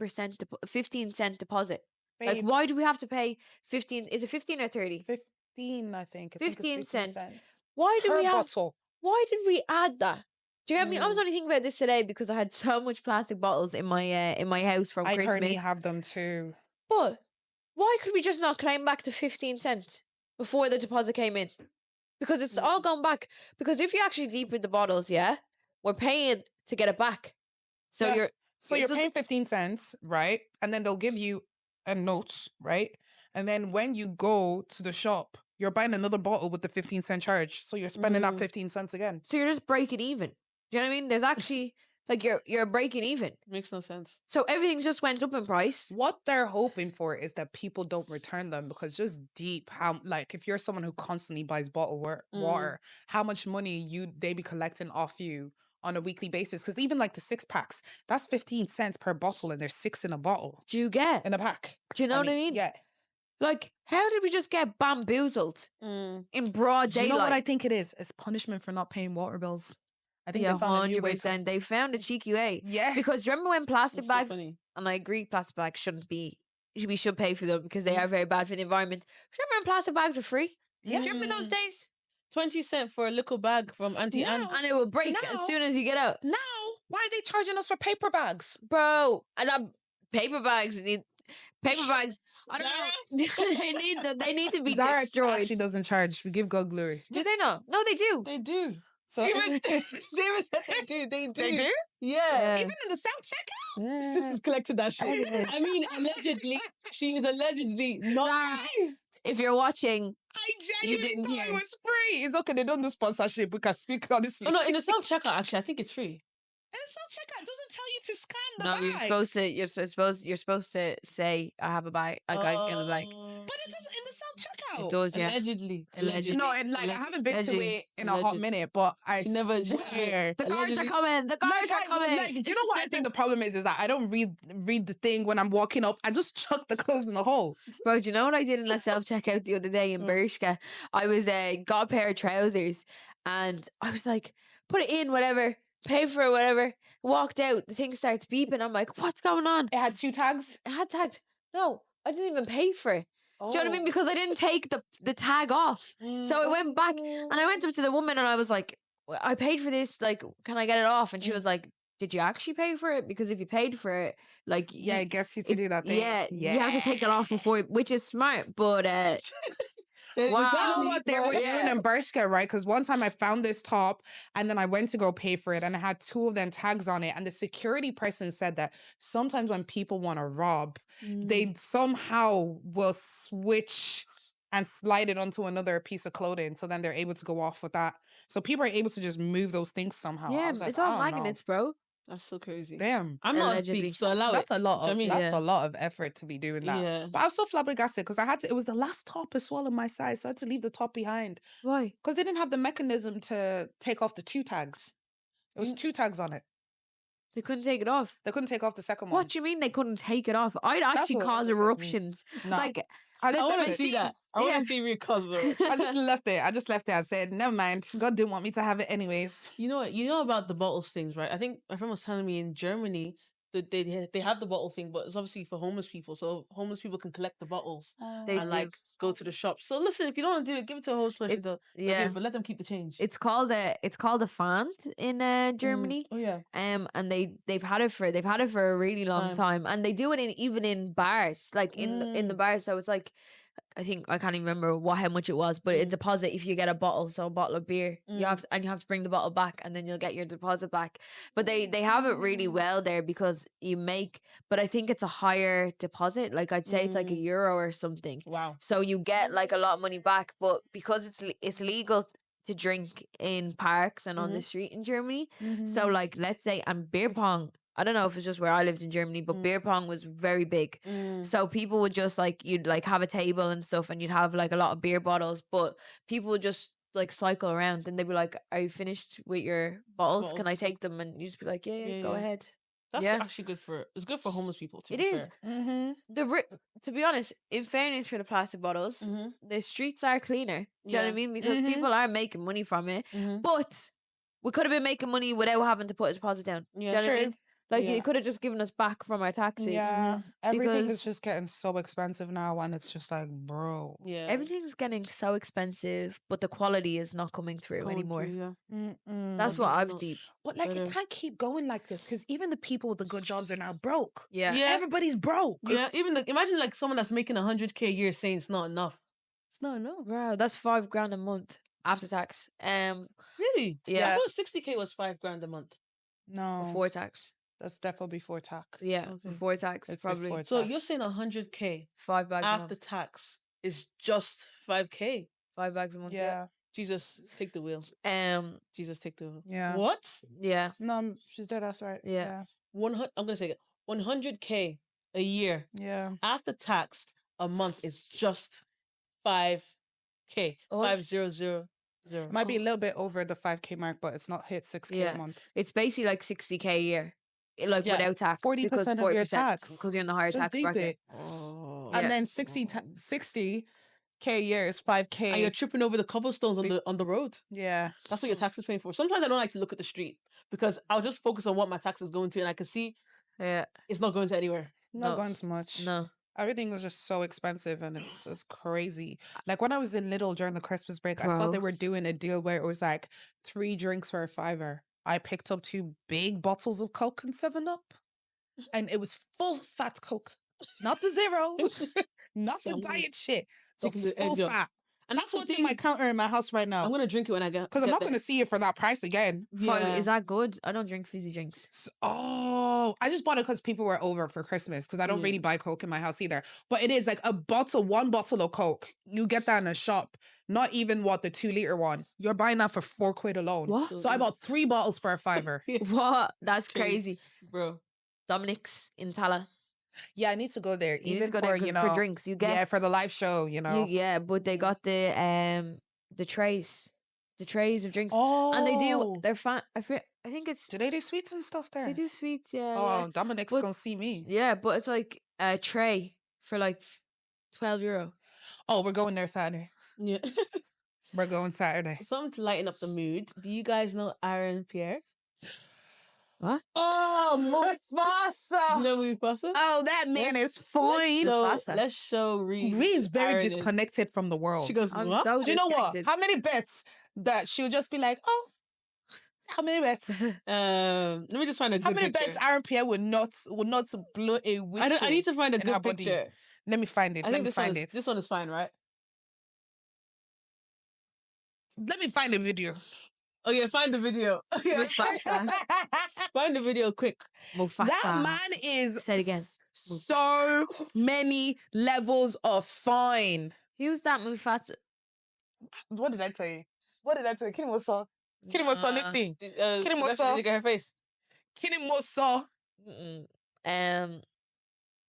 15-cent deposit? Like, Babe, why do we have to pay 15? Is it 15 or 30? 15, I think. I think it's 15 15 cents. cents. Why do Per we have? bottle. Why did we add that? Do you get me? I was Mm. only thinking about this today because I had so much plastic bottles in my house from I currently Christmas. have them too. But why could we just not claim back the 15 cents before the deposit came in? Because it's all gone back. Because if you actually deep with the bottles, yeah, we're paying to get it back. So Yeah. you're So it's you're just- paying 15 cents, right? And then they'll give you a note, right? And then when you go to the shop, you're buying another bottle with the 15-cent charge. So you're spending that 15 cents again. so you're just breaking even. Do you know what I mean? There's actually like you're breaking even. Makes no sense. So everything's just went up in price. What they're hoping for is that people don't return them, because just deep how, like, if you're someone who constantly buys bottled water, how much money they be collecting off you on a weekly basis. Because even like the 6-packs, that's 15 cents per bottle, and there's 6 in a bottle, Do you get? in a pack. Do you know what I mean? Yeah. Like, how did we just get bamboozled in broad Do you daylight? know what I think it is? It's punishment for not paying water bills. I think Yeah, they found a new way to. 100%. They found a cheeky way. Yeah. Because remember when plastic That's so bags, funny. and I agree, plastic bags shouldn't be, we should pay for them because Mm. they are very bad for the environment. Do you remember when plastic bags were free? Yeah. Do you remember those days? 20 cents for a little bag from Auntie Yeah. Anne's. And it will break as Now- soon as you get out. Now, why are they charging us for paper bags? Bro, and that paper bags need, paper bags, I don't know. they need to be Zara destroyed. actually doesn't charge. We give God glory. Do they not? No, they do. They do. So They even said they do. They do. They do? Yeah. Even in the self checkout. Sister's collected that shit. I mean, allegedly, she is allegedly not. Zara, if you're watching, I genuinely didn't thought hear. it was free. It's okay. They don't do sponsorship. We can speak honestly. Oh no, in the self checkout, actually, I think it's free. And self checkout doesn't tell you to scan the no, bags. you're supposed to say I have a bag, like I get a bag. But it doesn't in the self checkout. It does, yeah. Allegedly. Allegedly. No, and like I haven't been to Allegedly. it in a hot Alleged. minute, but I She never- swear. The guards are Allegedly. coming. The guards are coming. Like, do you know what I think the problem is? Is that I don't read the thing when I'm walking up. I just chuck the clothes in the hole. Bro, do you know what I did in that self checkout the other day in Bershka? I was got a pair of trousers and I was like, put it in, whatever, pay for it, whatever. Walked out, the thing starts beeping. I'm like, what's going on? It had 2 tags. It had tags. No, I didn't even pay for it. Do you know what I mean? Because I didn't take the tag off. So I went back and I went up to the woman and I was like, I paid for this. Like, can I get it off? And she was like, did you actually pay for it? Because if you paid for it, like, Yeah, it gets you to do that thing. yeah, you have to take it off before, which is smart. But Wow. Wow. You know what they were doing Yeah. in Bershka, right? Because one time I found this top and then I went to go pay for it and it had 2 of them tags on it. And the security person said that sometimes when people want to rob, they somehow will switch and slide it onto another piece of clothing. So then they're able to go off with that. So people are able to just move those things somehow. I yeah, was like, it's all I don't know. magnets, bro. That's so crazy. Damn. I'm not a Allegedly. speak, so allow That's it. a lot Do you know of what I mean? that's Yeah. a lot of effort to be doing that. Yeah. But I was so flabbergasted because I had to. It was the last top as well in my size, so I had to leave the top behind Why? because they didn't have the mechanism to take off the 2 tags. It was 2 tags on it. They couldn't take it off. They couldn't take off the second one. What do you mean they couldn't take it off? I'd actually what- cause that's what- eruptions. No. Like, I I just want left to it. see that. I want Yeah. to see real cause though. I just left it. I just left it. I said, never mind. God didn't want me to have it anyways. You know what? You know about the bottles things, right? I think my friend was telling me in Germany that they have the bottle thing, but it's obviously for homeless people. So homeless people can collect the bottles They and like do. go to the shop. So listen, if you don't want to do it, give it to a host person. It's- They'll do yeah. it, but let them keep the change. It's called a font in Germany. Oh yeah. And they've had it for a really long Time. time, and they do it even in bars, like in the bars. So it's like I think I can't even remember how much it was, but a deposit if you get a bottle, so a bottle of beer, you have to bring the bottle back, and then you'll get your deposit back. But they have it really well there because you make, but I think it's a higher deposit. Like I'd say it's like €1 or something. Wow. So you get like a lot of money back, but because it's legal to drink in parks and on the street in Germany. So like let's say, and beer pong, I don't know if it's just where I lived in Germany, but beer pong was very big. So people would just like, you'd like have a table and stuff, and you'd have like a lot of beer bottles, but people would just like cycle around, and they'd be like, "Are you finished with your bottles? Can I take them?" And you just be like, "Yeah, go ahead." That's actually good for, it's good for homeless people, to It be is. fair. To be honest, in fairness for the plastic bottles, the streets are cleaner. Do you know what I mean? Because people are making money from it, but we could have been making money without having to put a deposit down. Do you know what I mean? Like you could have just given us back from our taxes. Yeah, everything because is just getting so expensive now, and it's just like, bro. Yeah. everything's getting so expensive, but the quality is not coming through anymore. That's what I've deeped. But like, it can't keep going like this, because even the people with the good jobs are now broke. Yeah. Everybody's broke. Yeah. Even imagine like someone that's making 100K a year saying it's not enough. It's not enough. Wow, that's $5,000 a month after tax. Really? Yeah. I thought 60K was $5,000 a month. No, Before tax. that's definitely before tax. Yeah, before tax, It's probably before So tax. you're saying 100K $5 bags a after month. tax is just 5K? $5 a month. Yeah, Jesus, take the wheel. Jesus, take the wheel. Yeah. What? Yeah. no, she's dead. That's right. Yeah. 100. I'm gonna say it. 100K a year Yeah. after tax a month is just 5K. Oh. 5000. Might be a little bit over the 5K mark, but it's not hit 6K Yeah. a month. It's basically like 60K a year. Like Yeah, without tax. 40% because of your tax. Because you're in the higher Just tax deep bracket. it. Oh. Yeah. And then 60K a year is 5K. And you're tripping over the cobblestones on the road. Yeah. That's what your tax is paying for. Sometimes I don't like to look at the street because I'll just focus on what my tax is going to, and I can see Yeah. it's not going to anywhere. Not No. going too much. No. Everything was just so expensive, and it's crazy. Like when I was in Lidl during the Christmas break, I saw they Bro. were doing a deal where it was like 3 drinks for $5. I picked up 2 big bottles of Coke and 7-Up, and it was full fat Coke, not the zero, not the diet shit, the Taking the full edge up. fat. And That's that's the what's in thing. my counter in my house right I'm now. gonna drink it when I get. Because I'm get not there. going to see it for that price again. Yeah. Is that good? I don't drink fizzy drinks. Oh, I just bought it because people were over for Christmas, because I don't Yeah. really buy Coke in my house either. But it is like one bottle of Coke. You get that in a shop. Not even the 2-liter one. You're buying that for £4 alone. What? So I bought 3 bottles for $5. What? That's crazy. crazy. Bro. Dominic's in Tala. Yeah, I need to go there. You need Even to go for, there you 'cause for know, drinks. You get yeah, for the live show, you know. yeah, but they got the trays of drinks. Oh. And they do. They're fun. I think it's. Do they do sweets and stuff there? They do sweets. Yeah. Oh, yeah. Dominic's But- going to see me. Yeah, but it's like a tray for like €12. Oh, we're going there Saturday. Yeah. We're going Saturday. Something to lighten up the mood. Do you guys know Aaron Pierre? What? Oh, Mufasa. You know Mufasa? Oh, that man is fine. Mufasa. Let's show Reese. Ree's very Aaron is. disconnected from the world. She goes, I'm what? so Do you know what? disconnected. How many bets that she'll just be like, oh, how many bets? Let me just find a good How many picture. bets Aaron Pierre would not blow a whistle? I need to find a in her good body? picture. Let me find it. I Let think me find it. this one is fine, right? Let me find the video. Oh yeah, find the video. Mufasa. Find the video quick. Mufasa. That man is Say it again. so many levels of fine. Who's that Mufasa? What did I tell you? What did I tell you? Kini Mosa. Kini Mosa, listen. Kini Mosa. Look at her face. Kini Mosa.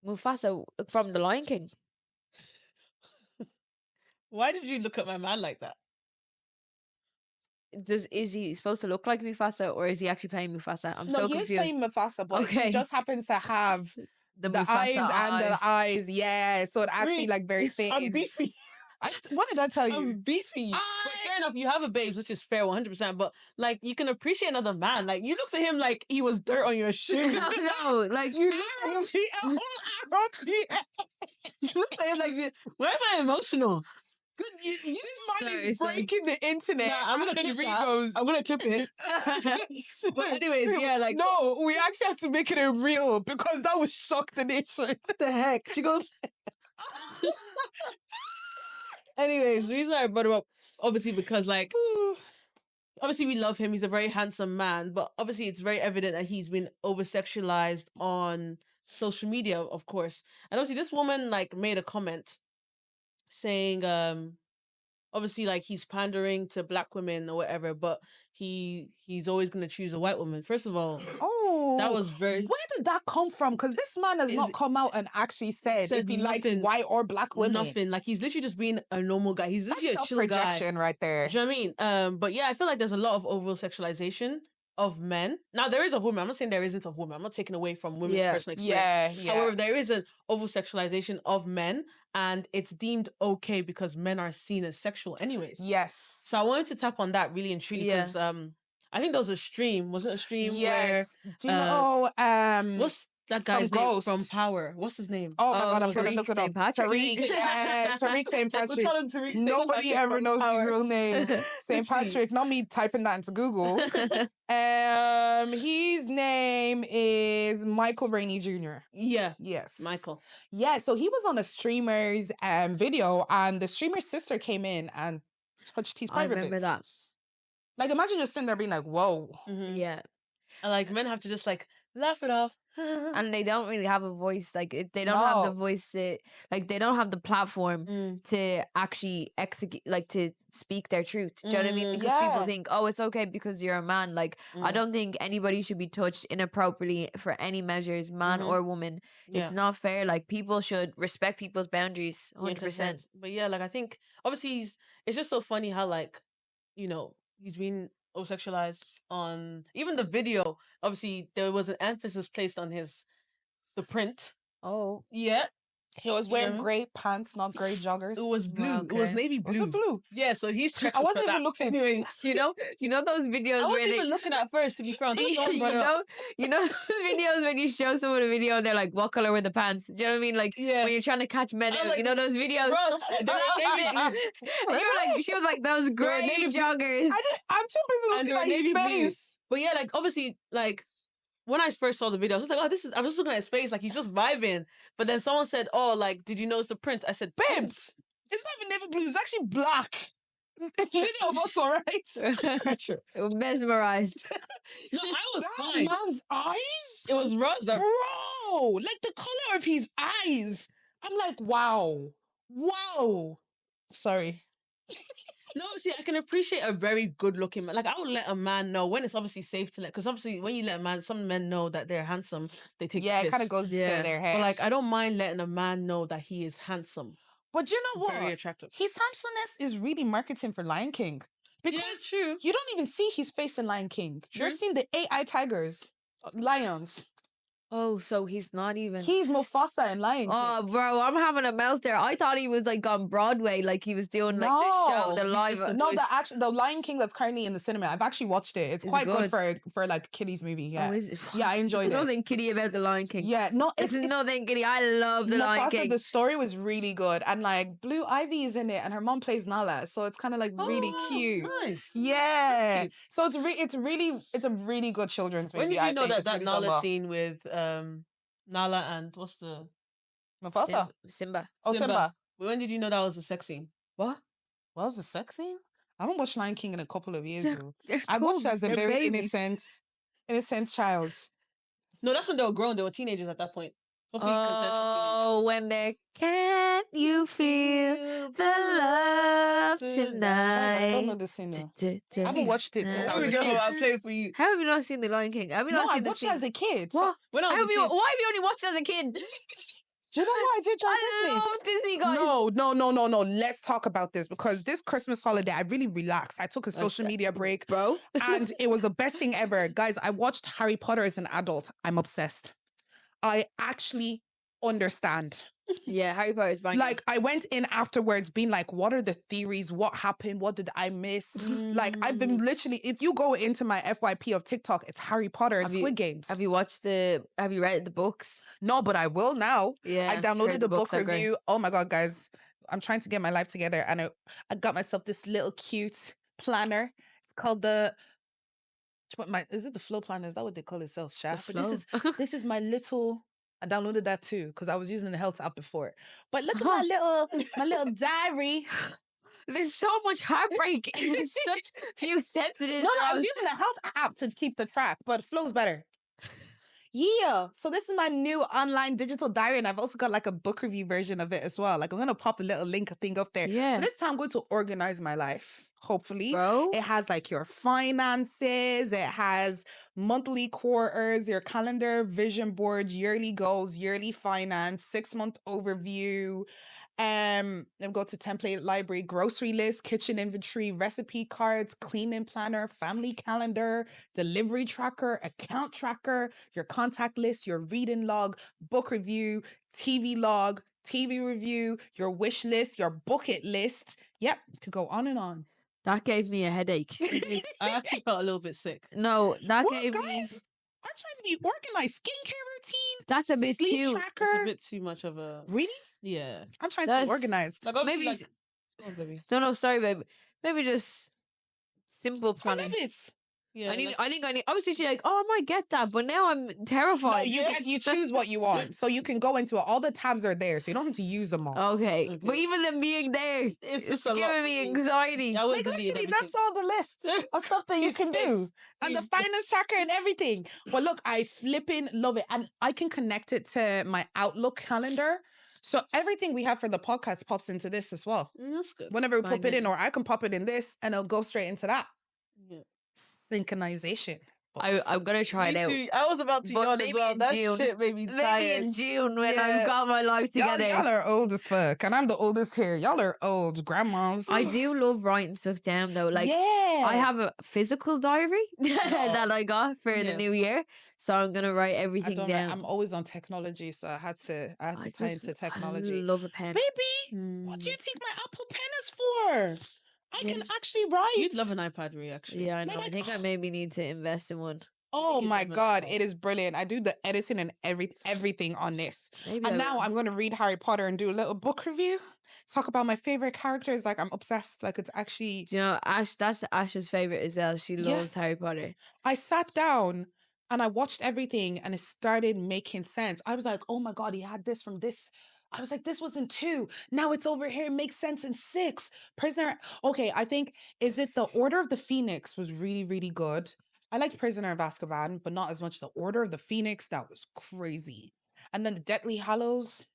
Mufasa from The Lion King. Why did you look at my man like that? Is he supposed to look like Mufasa, or is he actually playing Mufasa? I'm No, so he is confused. playing Mufasa, but Okay. he just happens to have the the Mufasa eyes and the eyes. Yeah, so it actually Reese, like very I'm fitting. beefy. What did I tell you? I'm beefing you. But fair enough, you have a babes, which is fair 100%. But like, you can appreciate another man. Like, you looked at him like he was dirt on your shoe. no, like You look You looked at him like, why am I emotional? Good, this man Sorry, is sorry. breaking the internet. Nah, I'm gonna And clip Ree that. goes, I'm gonna clip it. But anyways, yeah, like, no, we actually have to make it a real, because that would shock the nation. what the heck? She goes, Anyways, the reason why I brought him up, obviously, because like, obviously we love him. He's a very handsome man, but obviously it's very evident that he's been over sexualized on social media, of course. And obviously, this woman like made a comment saying, obviously, like he's pandering to black women or whatever, but he's always gonna choose a white woman. First of all, Oh, that was very. Where did that come from? Because this man has not Is- come out and actually said if he likes nothing- white or black women. Nothing. Like he's literally just being a normal guy. He's That's literally a chill guy. self-projection right there. Do you know what I mean? But yeah, I feel like there's a lot of over sexualization of men. Now there is of women. I'm not saying there isn't of women. I'm not taking away from women's Yeah. personal experience. Yeah. However, there is an over sexualization of men, and it's deemed okay because men are seen as sexual anyways. Yes. So I wanted to tap on that really and truly Yeah. because I think there was a stream. Was it a stream Yes. Do you where know? what's that guy's name Ghost. from Power? What's his name? Oh my God, I'm Tariq gonna look it up. St. Patrick. Tariq, yeah, Tariq St. We Patrick. call him Tariq St. Nobody Patrick ever from knows his Power. real name. St. Literally. Patrick, not me typing that into Google. His name is Michael Rainey Jr. Yeah, Yes. Michael. Yeah, so he was on a streamer's video, and the streamer's sister came in and touched his I private remember bits. that. Like, imagine just sitting there being like, whoa. Mhm. Yeah. And like men have to just like laugh it off. And they don't really have a voice. Like they don't have the No. voice to, like they don't have the platform Mm. to actually execute, like to speak their truth. Do you know what I mean? Because people Yeah. think, oh, it's okay because you're a man. Like I Mm. don't think anybody should be touched inappropriately for any measures, man Mhm. or woman. Yeah. It's not fair. Like people should respect people's boundaries. 100%. consent. But yeah, like I think obviously it's just so funny how like, you know, he's been over sexualized on even the video. Obviously there was an emphasis placed on the print. Oh, Yeah. He was You wearing know? gray pants, not gray joggers. It was blue. It was Okay. navy Was blue. it blue? Yeah, so he's checked I us for wasn't even that. looking. Anyways, you know those videos I where wasn't they even looking at first to be fair. Until someone you brought it up. know those videos when you show someone a video and they're like, what color were the pants? Do you know what I mean? Like Yeah. when you're trying to catch men I was out, like, you know those videos? Bros, they were navy blue. And you were like, she was like, those gray navy blue. joggers. I'm too busy And looking they were at his navy blue. face. But yeah, like obviously, like when I first saw the video, I was just like, oh, I was just looking at his face, like he's just vibing. But then someone said, oh, like, did you notice the print? I said, Babes, it's not even navy blue. It's actually black. Neither of us, all right? Mesmerized. No, I was That fine. man's eyes? It was Ross that. Bro, like the color of his eyes. I'm like, wow. Wow. Sorry. No, see, I can appreciate a very good looking man. Like, I would let a man know when it's obviously safe to let, because obviously when you let a man, some men know that they're handsome, they take Yeah, the it kind of piss. goes Yeah. to their head. But like, I don't mind letting a man know that he is handsome, But you know what? very attractive. His handsomeness is really marketing for Lion King. Because yeah, true. you don't even see his face in Lion King. You're True. seeing the AI tigers, lions. Oh, so he's not even. He's Mufasa in Lion King. Oh, bro, I'm having a melt there. I thought he was like on Broadway, like he was doing like the show, No, the he's live. just a No, voice. the Lion King that's currently in the cinema. I've actually watched it. It's Is it quite good good? for like a kiddies movie. Yeah, Oh, is it? yeah, I enjoyed There's it. nothing kiddie about the Lion King. Yeah, no, It's nothing kiddie. I love the Lion Mufasa, King. the story was really good, and like Blue Ivy is in it, and her mom plays Nala, so it's kind of like really Oh, cute. Nice. Yeah, cute. so it's a really good children's movie. When did I you know think. that It's that really done Nala well. scene with Nala and what's the Mufasa? Simba. Oh, Simba. When did you know that was a sex scene? What? What was the sex scene? I haven't watched Lion King in a couple of years. though. They're I watched it cubs, as a they're very babies. innocent child. No, that's when they were grown. They were teenagers at that point. Hopefully Oh, when they can you feel the love Guys, I don't know tonight? the scene. though. I I haven't watched it since I was a consensual. kid. I'll play it for you. How have you not seen The Lion King? Have you No, not I seen the watched it scene? as a kid. What? When I was Why a have you? kid, Why have you only watched it as a kid? Do you know what I did, John? I love Disney, guys. No. Let's talk about this because this Christmas holiday, I really relaxed. I took a social media break, Bro. and it was the best thing ever. Guys, I watched Harry Potter as an adult. I'm obsessed. I actually understand. Yeah, Harry Potter is banging. Like, I went in afterwards being like, what are the theories? What happened? What did I miss? Like, I've been literally, if you go into my FYP of TikTok, it's Harry Potter and Have you- Squid Games. have you read the books? No, but I will now. Yeah. I I've downloaded heard the book books are great. review. Oh my God, guys. I'm trying to get my life together. And I got myself this little cute planner called is it the flow planner? Is that what they call itself? Sha? The But this is my little, I downloaded that too because I was using the health app before. But look at my little diary. There's so much heartbreak in such few sentences. No, I was using a health app to keep the track, but Flow's better. Yeah. So this is my new online digital diary, and I've also got like a book review version of it as well. Like I'm gonna pop a little link thing up there. Yeah. So this time I'm going to organize my life. Hopefully, Bro. it has like your finances. It has monthly quarters, your calendar, vision board, yearly goals, yearly finance, 6-month overview. Then go to template library, grocery list, kitchen inventory, recipe cards, cleaning planner, family calendar, delivery tracker, account tracker, your contact list, your reading log, book review, TV log, TV review, your wish list, your bucket list. Yep, could go on and on. That gave me a headache. I actually felt a little bit sick. No, that What, gave me. guys? I'm trying to be organized. Skincare routine, That's a bit sleep too. It's a tracker. bit too much of a. Really? Yeah. I'm trying to That's- be organized. Like obviously, Maybe. like, oh, baby. No, sorry, babe. Maybe just simple I planning. love it. Yeah. I like- think I need. I was literally like, oh, I might get that, but now I'm No, terrified. you choose what you want. So you can go into it. All the tabs are there, so you don't have to use them all. Okay. Okay. But even them being there, It's it's just a lot giving for me me. anxiety. I would Like delete literally, everything. that's all the list of stuff that you can do. And the finance tracker and everything. But look, I flipping love it. And I can connect it to my Outlook calendar. So everything we have for the podcast pops into this as well. That's good. Whenever we pop it Magnet. in, or I can pop it in this and it'll go straight into that. Yeah. Synchronization. I'm gonna try it Me out. too. I was about to But yawn as maybe well. in That June. shit made me Maybe tired. in June when Yeah. I've got my life Y'all together. are old as fuck. And I'm the oldest here. Y'all are old. Grandmas. I do love writing stuff down though. Like yeah. I have a physical diary that I got for the Yeah. new year, so I'm gonna write I everything don't down. know. I'm always on technology, so I had to tie into technology. I love a pen. Baby, what do you think my Apple Pen is for? I Yeah. can actually write. You'd love an iPad, Ree, actually. Yeah, I know. Like, I think I maybe need to invest in one. Oh you'd my love an god, iPad. it is brilliant. I do the editing and everything on this. Maybe And I now will. I'm going to read Harry Potter and do a little book review. Talk about my favorite characters. Like I'm obsessed. Like it's actually. Do you know Ash? That's Ash's favorite as well. She Yeah. loves Harry Potter. I sat down and I watched everything and it started making sense. I was like, oh my god, he had this from this. I was like, this was in 2. Now it's over here. It makes sense in 6. Prisoner. Okay, I think is it the Order of the Phoenix was really, really good. I liked Prisoner of Azkaban, but not as much the Order of the Phoenix. That was crazy. And then the Deathly Hallows.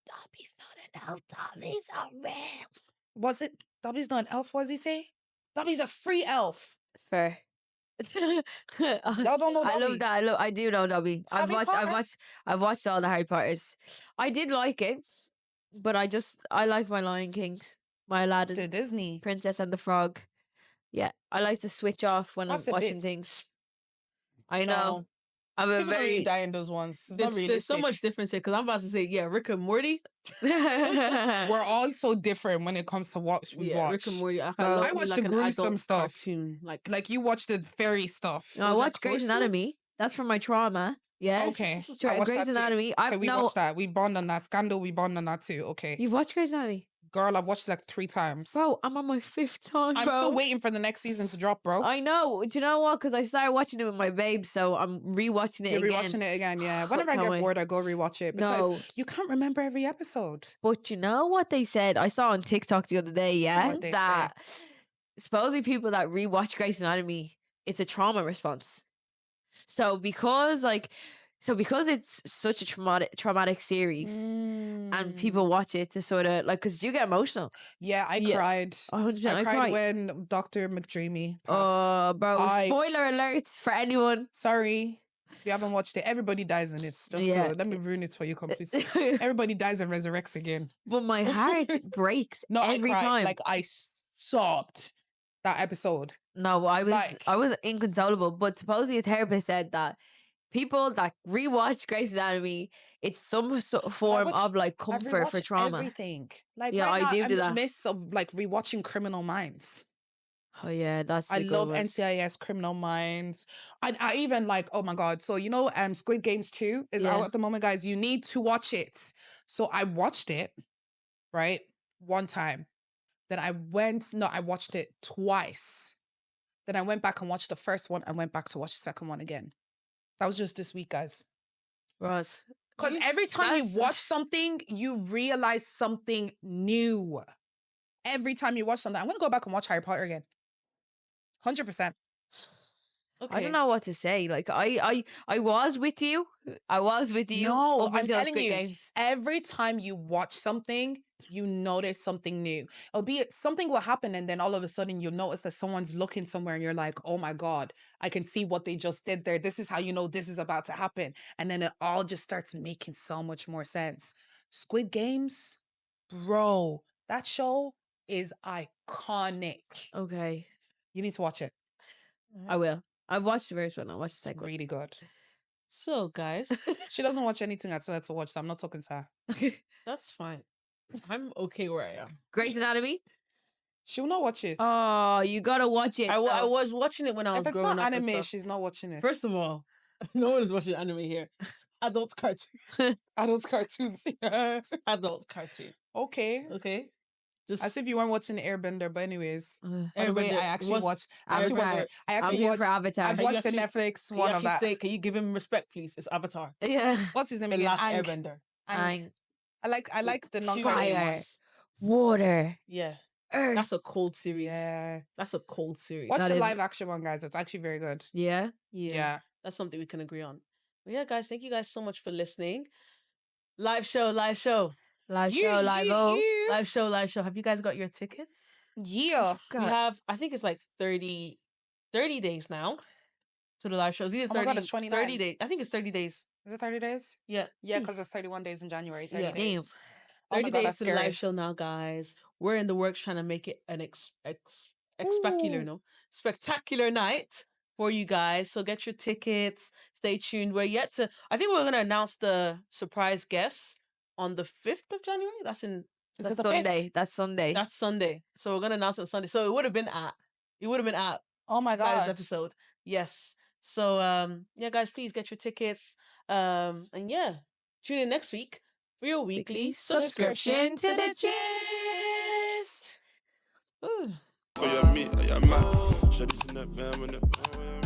Dobby's not an elf. Dobby's a real. Was it? Dobby's not an elf. What does he say? Dobby's a free elf. Fair. Y'all don't know I Dobby. love that. I do know Dobby. I've Harry Potter? watched all the Harry Potters. I did like it, but I like my Lion Kings, my Aladdin, The Disney. Princess and the Frog. Yeah, I like to switch off when That's I'm a bit- watching things. I know. No. I'm a People don't really very. die in those ones. It's not There's so realistic. much difference here because I'm about to say, yeah, Rick and Morty. We're all so different when it comes to what we Yeah, watch. Rick and Morty. I, Bro, I watched the gruesome stuff. Cartoon. Like Like you watch the fairy stuff. No, I Was that watch Grey's close to it? Anatomy. That's from my trauma. Yeah. Okay. Tra- I watched Grey's that too. Anatomy. Okay, we watched that. We bond on that. Scandal, we bond on that too. Okay. You've watched Grey's Anatomy, Girl, I've watched it like 3 times. bro. I'm on my 5th time. I'm bro. still waiting for the next season to drop, bro. I know. Do you know what? Because I started watching it with my babe, so I'm rewatching it You're again. rewatching it again, yeah. Whenever I Can't get wait. bored, I go rewatch it because No, you can't remember every episode. but you know what they said? I saw on TikTok the other day, yeah, What'd they say? that supposedly people that rewatch Grey's Anatomy, it's a trauma response. So because it's such a traumatic series, and people watch it to sort of like, because you get emotional. Yeah, I Yeah. cried. 100%. I I cried cried. when Dr. McDreamy passed. Oh, bro! I- Spoiler alert for anyone. Sorry. If you haven't watched it, everybody dies in it. Just Yeah. so, let me ruin it for you completely. Everybody dies and resurrects again. But my heart breaks No, every I cried. time. Like I sobbed that episode. No, I like- was inconsolable. But supposedly a therapist said that people that rewatch Grey's Anatomy, it's some sort of form watch- of like I comfort for rewatch trauma. Everything. Like Yeah, right I now, do I'm do in the that. midst of like rewatching Criminal Minds. Oh yeah, that's I a good love one. NCIS Criminal Minds. I even like, oh my god. So you know, Squid Games 2 is out Yeah. at the moment, guys. You need to watch it. So I watched it, right? One time. Then I watched it twice. Then I went back and watched the first one and went back to watch the second one again. That was just this week, guys. Ross. Because every time you That's- watch something, you realize something new. every time you watch something. I'm gonna go back and watch Harry Potter again. 100%. Okay. I don't know what to say. Like I was with you. I was with you No, up I'm until telling Squid you, Games. every time you watch something, you notice something new. Albeit something will happen, and then all of a sudden you'll notice that someone's looking somewhere, and you're like, "Oh my god, I can see what they just did there. This is how you know this is about to happen." And then it all just starts making so much more sense. Squid Games, bro, that show is iconic. Okay, You need to watch it. I will. I've watched the first one. I'll watch the It's second really good. So, guys, She doesn't watch anything I tell her to watch, so I'm not talking to her. one. that's fine. I'm okay where I am. Grey's Anatomy. She'll not watch it. Oh, you gotta watch it. I though. was watching it when I was If it's growing not up and anime, stuff. she's not watching it. First of all, no one is watching anime here. It's adult cartoon. Adult cartoons. Yeah. Adult cartoon. Okay. Okay. Just As if you weren't watching Airbender, but anyways. Ugh. By the way, Airbender. I actually What's watched. I actually Avatar. watched. I I'm actually here watched. for Avatar. I've Can you watched the actually- Netflix Can you one of actually that. say, can you give him respect, please? It's Avatar. Yeah. What's his name The again? last Ang. Airbender. Ang. I like the non-cartoon Fire. one. Humans. Water. Yeah. Earth. That's a cold series. Yeah. That's a cold series. Watch That the is- live action one, guys. It's actually very good. Yeah. Yeah. That's something we can agree on. But yeah, guys, thank you guys so much for listening. Live show, live show. Live show, live O. Live show, live show. Have you guys got your tickets? Yeah. We have, I think it's like 30 days now to the live shows. Either Oh my 30, God, it's 29. 30 days. I think it's 30 days. Is it 30 days? Yeah. Yeah, because Jeez. it's 31 days in January. 30 Yeah. days. Damn. Oh my 30 God, days that's to the live scary. show now, guys. We're in the works trying to make it an spectacular, Ooh. no? Spectacular night for you guys. So get your tickets. Stay tuned. We're yet to, I think we're going to announce the surprise guests on the 5th of January. That's in, Is That's it the Sunday. 5th? That's Sunday. that's Sunday. So we're going to announce it on Sunday. So it would have been at Oh my by this God. episode. Yes. So yeah, guys, please get your tickets. And yeah, tune in next week for your weekly subscription to the gist. Ooh. For your meat, I am mad. Shawty's in that man when it.